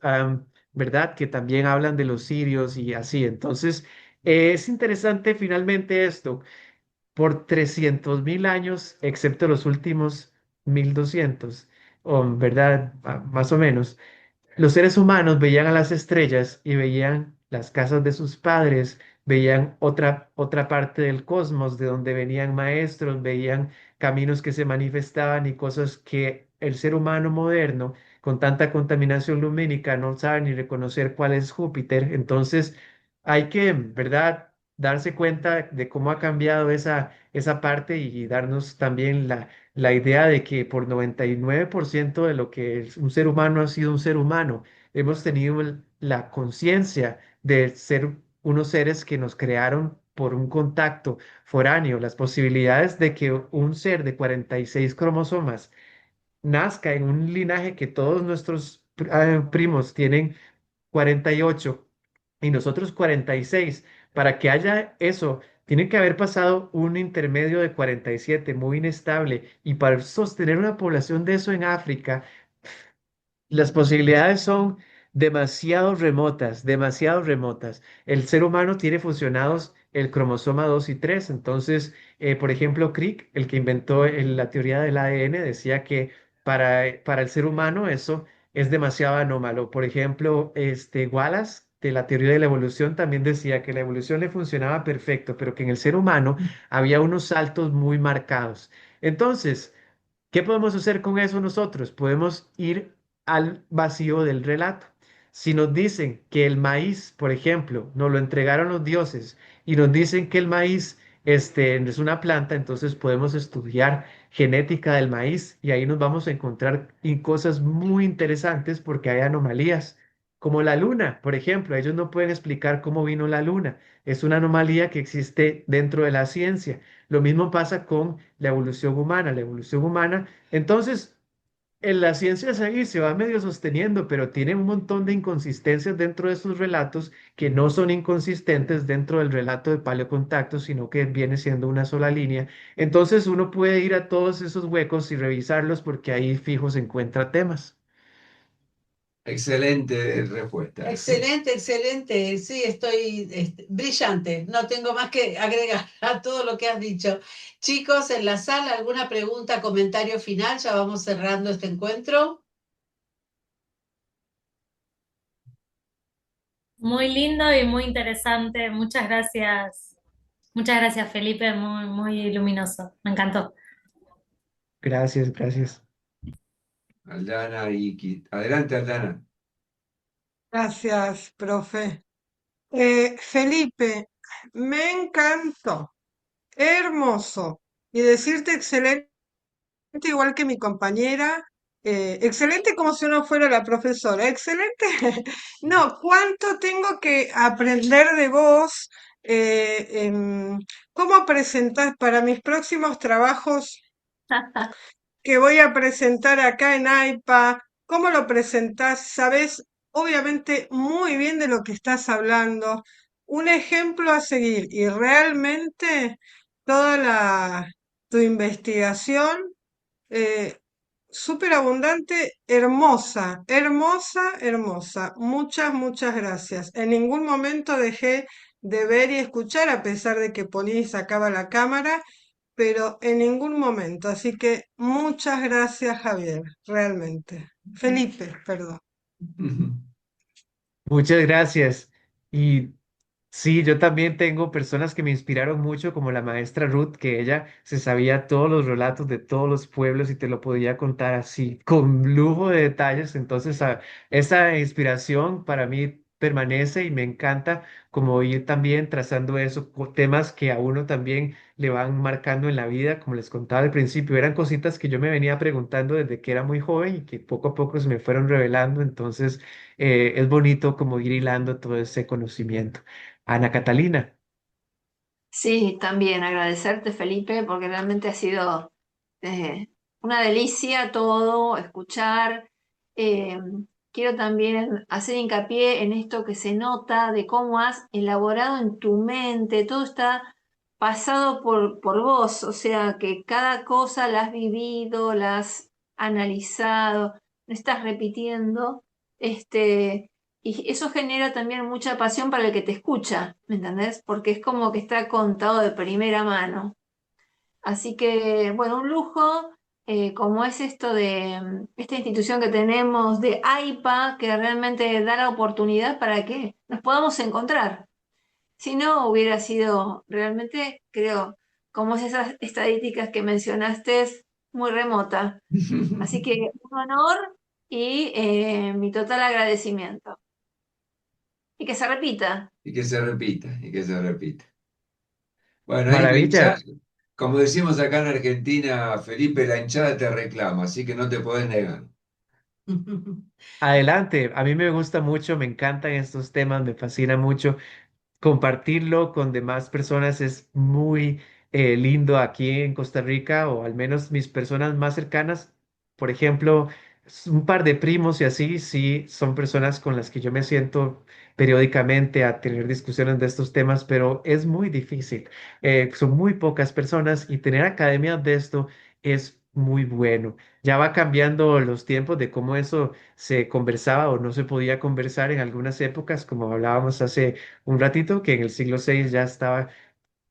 ¿verdad? Que también hablan de los sirios y así, entonces es interesante finalmente esto por 300.000 años, excepto los últimos 1.200, o ¿verdad? Más o menos. Los seres humanos veían a las estrellas y veían las casas de sus padres, veían otra parte del cosmos de donde venían maestros, veían caminos que se manifestaban y cosas que el ser humano moderno, con tanta contaminación lumínica, no sabe ni reconocer cuál es Júpiter. Entonces, hay que, ¿verdad? Darse cuenta de cómo ha cambiado esa parte y darnos también la idea de que por 99% de lo que es un ser humano ha sido un ser humano, hemos tenido la conciencia de ser unos seres que nos crearon por un contacto foráneo, las posibilidades de que un ser de 46 cromosomas nazca en un linaje que todos nuestros primos tienen 48 y nosotros 46. Para que haya eso, tiene que haber pasado un intermedio de 47 muy inestable. Y para sostener una población de eso en África, las posibilidades son demasiado remotas, demasiado remotas. El ser humano tiene fusionados el cromosoma 2 y 3. Entonces, por ejemplo, Crick, el que inventó la teoría del ADN, decía que para el ser humano eso es demasiado anómalo. Por ejemplo, Wallace, de la teoría de la evolución también decía que la evolución le funcionaba perfecto, pero que en el ser humano había unos saltos muy marcados. Entonces, ¿qué podemos hacer con eso nosotros? Podemos ir al vacío del relato. Si nos dicen que el maíz, por ejemplo, nos lo entregaron los dioses y nos dicen que el maíz es una planta, entonces podemos estudiar genética del maíz y ahí nos vamos a encontrar cosas muy interesantes porque hay anomalías, como la luna, por ejemplo. Ellos no pueden explicar cómo vino la luna. Es una anomalía que existe dentro de la ciencia. Lo mismo pasa con la evolución humana. La evolución humana, entonces, en la ciencia se va medio sosteniendo, pero tiene un montón de inconsistencias dentro de sus relatos que no son inconsistentes dentro del relato de paleocontacto, sino que viene siendo una sola línea. Entonces uno puede ir a todos esos huecos y revisarlos porque ahí fijo se encuentra temas. Excelente respuesta. Excelente, excelente. Sí, estoy brillante. No tengo más que agregar a todo lo que has dicho. Chicos, en la sala, ¿alguna pregunta, comentario final? Ya vamos cerrando este encuentro. Muy lindo y muy interesante. Muchas gracias. Muchas gracias, Felipe. Muy, muy luminoso. Me encantó. Gracias, gracias. Aldana y adelante, Aldana. Gracias, profe. Felipe, me encantó, hermoso. Y decirte excelente, igual que mi compañera, excelente como si uno fuera la profesora, excelente. No, cuánto tengo que aprender de vos, cómo presentar para mis próximos trabajos que voy a presentar acá en AIPA, cómo lo presentás, sabes obviamente muy bien de lo que estás hablando, un ejemplo a seguir y realmente toda tu investigación eh, súper abundante, hermosa, hermosa, hermosa. Muchas, muchas gracias. En ningún momento dejé de ver y escuchar, a pesar de que ponía y sacaba la cámara, pero en ningún momento. Así que muchas gracias, Javier, realmente. Felipe, perdón. Muchas gracias. Y sí, yo también tengo personas que me inspiraron mucho, como la maestra Ruth, que ella se sabía todos los relatos de todos los pueblos y te lo podía contar así, con lujo de detalles. Entonces, esa inspiración para mí permanece y me encanta como ir también trazando eso, temas que a uno también le van marcando en la vida, como les contaba al principio, eran cositas que yo me venía preguntando desde que era muy joven y que poco a poco se me fueron revelando. Entonces, es bonito como ir hilando todo ese conocimiento. Ana Catalina. Sí, también agradecerte, Felipe, porque realmente ha sido eh, una delicia todo, escuchar. Eh, Quiero también hacer hincapié en esto que se nota de cómo has elaborado en tu mente, todo está pasado por vos, o sea, que cada cosa la has vivido, la has analizado, no estás repitiendo. Y eso genera también mucha pasión para el que te escucha, ¿me entendés? Porque es como que está contado de primera mano. Así que, bueno, un lujo, como es esto de esta institución que tenemos de AIPA, que realmente da la oportunidad para que nos podamos encontrar. Si no, hubiera sido realmente, creo, como es esas estadísticas que mencionaste, es muy remota. Así que un honor y mi total agradecimiento. Y que se repita. Y que se repita, y que se repita. Bueno, ahí la hinchada, Maravilla. como decimos acá en Argentina, Felipe, la hinchada te reclama, así que no te podés negar. Adelante. A mí me gusta mucho, me encantan estos temas, me fascina mucho. Compartirlo con demás personas es muy lindo aquí en Costa Rica, o al menos mis personas más cercanas. Por ejemplo, un par de primos y así, sí, son personas con las que yo me siento periódicamente a tener discusiones de estos temas, pero es muy difícil. Son muy pocas personas y tener academias de esto es muy bueno. Ya va cambiando los tiempos de cómo eso se conversaba o no se podía conversar en algunas épocas, como hablábamos hace un ratito, que en el siglo VI ya estaba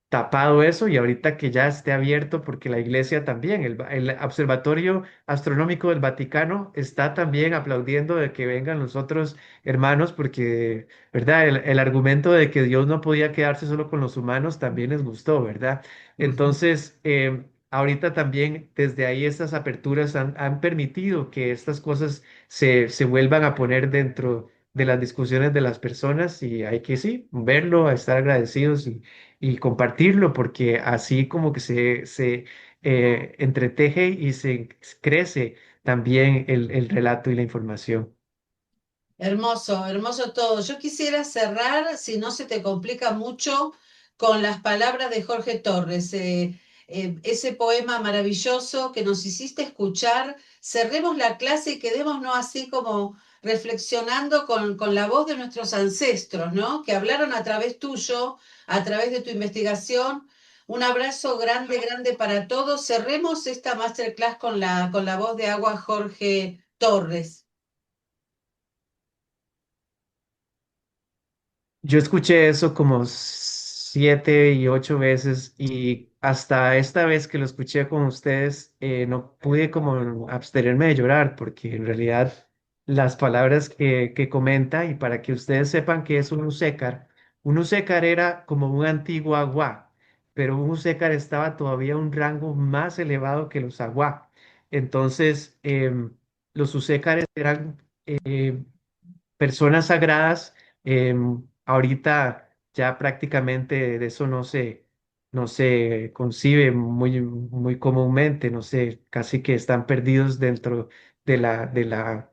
tapado eso y ahorita que ya esté abierto, porque la iglesia también, el Observatorio Astronómico del Vaticano está también aplaudiendo de que vengan los otros hermanos, porque, ¿verdad? El argumento de que Dios no podía quedarse solo con los humanos también les gustó, ¿verdad? Ujú. Entonces, ahorita también desde ahí estas aperturas han permitido que estas cosas se vuelvan a poner dentro de las discusiones de las personas y hay que sí, verlo, estar agradecidos y compartirlo, porque así como que se entreteje y se crece también el relato y la información. Hermoso, hermoso todo. Yo quisiera cerrar, si no se te complica mucho, con las palabras de Jorge Torres, ese poema maravilloso que nos hiciste escuchar. Cerremos la clase y quedémonos así como reflexionando con la voz de nuestros ancestros, ¿no? Que hablaron a través tuyo, a través de tu investigación. Un abrazo grande, grande para todos. Cerremos esta masterclass con la voz de agua Jorge Torres. Yo escuché eso como 7 y 8 veces y hasta esta vez que lo escuché con ustedes no pude como abstenerme de llorar porque en realidad las palabras que comenta y para que ustedes sepan que es un usécar era como un antiguo aguá, pero un usécar estaba todavía a un rango más elevado que los aguá. Entonces, los usécares eran personas sagradas. Ahorita ya prácticamente de eso no se concibe muy comúnmente, no sé, casi que están perdidos dentro de la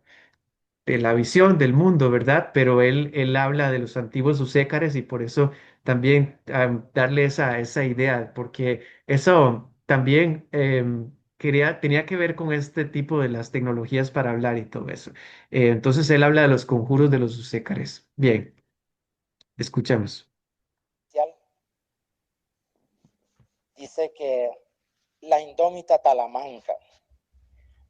visión del mundo, ¿verdad? Pero él habla de los antiguos usécares y por eso también darle esa idea, porque eso también tenía que ver con este tipo de las tecnologías para hablar y todo eso. Entonces él habla de los conjuros de los usécares. Bien, escuchamos. Dice que la indómita Talamanca.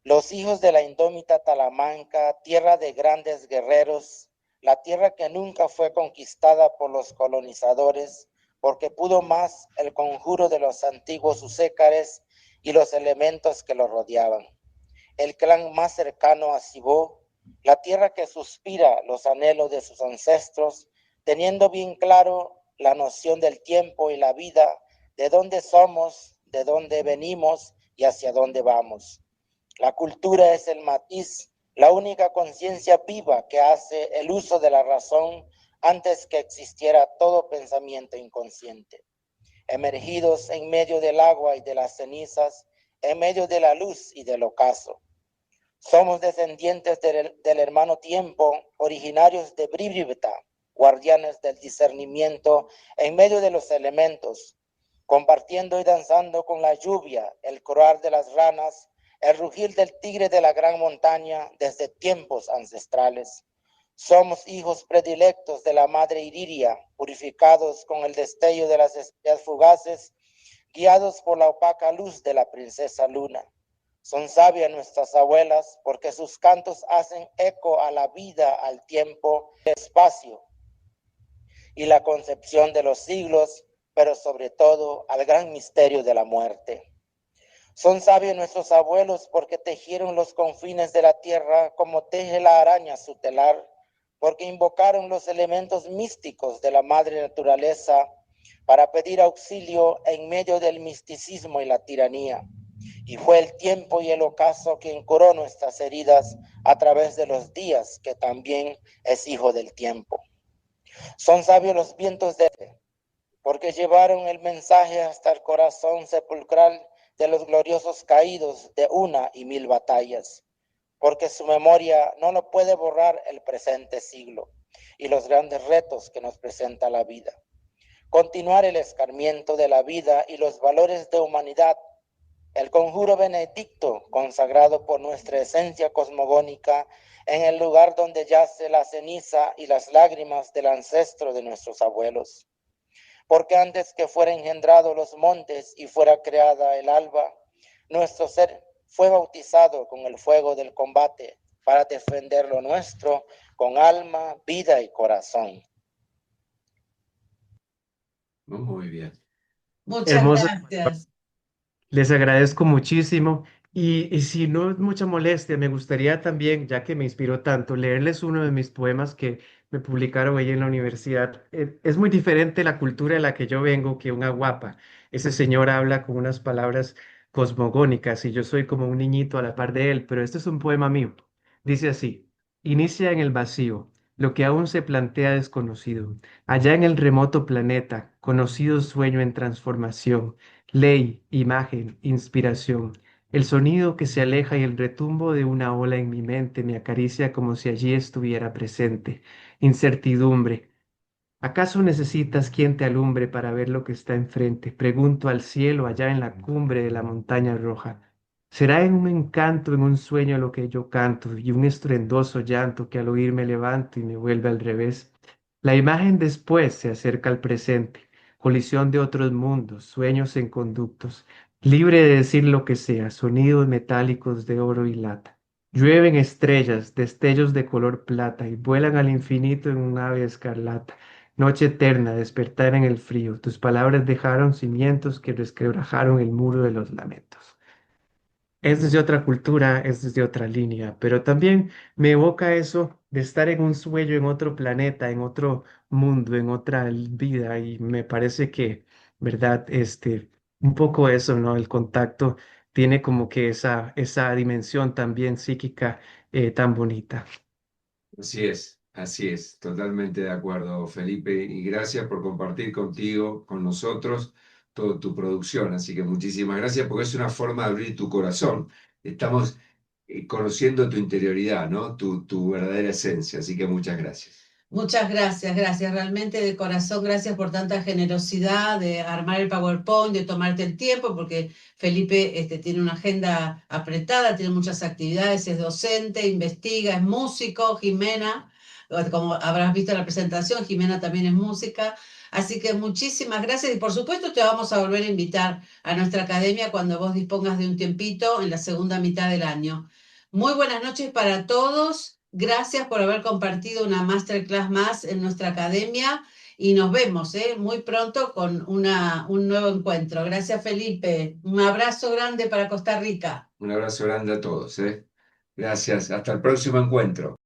Los hijos de la indómita Talamanca, tierra de grandes guerreros, la tierra que nunca fue conquistada por los colonizadores, porque pudo más el conjuro de los antiguos usécares y los elementos que los rodeaban. El clan más cercano a Cibó, la tierra que suspira los anhelos de sus ancestros, teniendo bien claro la noción del tiempo y la vida, de dónde somos, de dónde venimos y hacia dónde vamos. La cultura es el matiz, la única conciencia viva que hace el uso de la razón antes que existiera todo pensamiento inconsciente. Emergidos en medio del agua y de las cenizas, en medio de la luz y del ocaso. Somos descendientes del hermano tiempo, originarios de Bribribta, guardianes del discernimiento en medio de los elementos, compartiendo y danzando con la lluvia, el croar de las ranas, el rugir del tigre de la gran montaña desde tiempos ancestrales. Somos hijos predilectos de la madre Iriria, purificados con el destello de las estrellas fugaces, guiados por la opaca luz de la princesa luna. Son sabias nuestras abuelas porque sus cantos hacen eco a la vida, al tiempo, al espacio y la concepción de los siglos, pero sobre todo al gran misterio de la muerte. Son sabios nuestros abuelos porque tejieron los confines de la tierra como teje la araña su telar, porque invocaron los elementos místicos de la madre naturaleza para pedir auxilio en medio del misticismo y la tiranía. Y fue el tiempo y el ocaso quien curó nuestras heridas a través de los días, que también es hijo del tiempo. Son sabios los vientos porque llevaron el mensaje hasta el corazón sepulcral de los gloriosos caídos de una y mil batallas, porque su memoria no lo puede borrar el presente siglo y los grandes retos que nos presenta la vida. Continuar el escarmiento de la vida y los valores de humanidad, el conjuro benedicto consagrado por nuestra esencia cosmogónica en el lugar donde yace la ceniza y las lágrimas del ancestro de nuestros abuelos. Porque antes que fuera engendrado los montes y fuera creada el alba, nuestro ser fue bautizado con el fuego del combate para defender lo nuestro con alma, vida y corazón. Muy bien. Muchas Hermoso. gracias. Les agradezco muchísimo y si no es mucha molestia, me gustaría también, ya que me inspiró tanto, leerles uno de mis poemas que me publicaron ahí en la universidad. Es muy diferente la cultura de la que yo vengo que una guapa. Ese señor habla con unas palabras cosmogónicas y yo soy como un niñito a la par de él, pero este es un poema mío. Dice así, inicia en el vacío, lo que aún se plantea desconocido, allá en el remoto planeta, conocido sueño en transformación. Ley, imagen, inspiración. El sonido que se aleja y el retumbo de una ola en mi mente me acaricia como si allí estuviera presente. Incertidumbre. ¿Acaso necesitas quien te alumbre para ver lo que está enfrente? Pregunto al cielo allá en la cumbre de la montaña roja. ¿Será en un encanto, en un sueño lo que yo canto y un estruendoso llanto que al oír me levanto y me vuelve al revés? La imagen después se acerca al presente, colisión de otros mundos, sueños en conductos, libre de decir lo que sea, sonidos metálicos de oro y lata. Llueven estrellas, destellos de color plata y vuelan al infinito en un ave escarlata. Noche eterna, despertar en el frío, tus palabras dejaron cimientos que resquebrajaron el muro de los lamentos. Es desde otra cultura, es desde otra línea, pero también me evoca eso de estar en un sueño, en otro planeta, en otro mundo, en otra vida, y me parece que, ¿verdad? Un poco eso, ¿no? El contacto tiene como que esa dimensión también psíquica tan bonita. Así es, totalmente de acuerdo, Felipe, y gracias por compartir contigo, con nosotros, toda tu producción. Así que muchísimas gracias porque es una forma de abrir tu corazón. Estamos conociendo tu interioridad, ¿no? Tu verdadera esencia. Así que muchas gracias. Muchas gracias, gracias. Realmente de corazón, gracias por tanta generosidad de armar el PowerPoint, de tomarte el tiempo, porque Felipe tiene una agenda apretada, tiene muchas actividades, es docente, investiga, es músico, Jimena, como habrás visto en la presentación, Jimena también es música. Así que muchísimas gracias y por supuesto te vamos a volver a invitar a nuestra academia cuando vos dispongas de un tiempito en la segunda mitad del año. Muy buenas noches para todos. Gracias por haber compartido una masterclass más en nuestra academia y nos vemos muy pronto con un nuevo encuentro. Gracias, Felipe. Un abrazo grande para Costa Rica. Un abrazo grande a todos, ¿eh? Gracias. Hasta el próximo encuentro.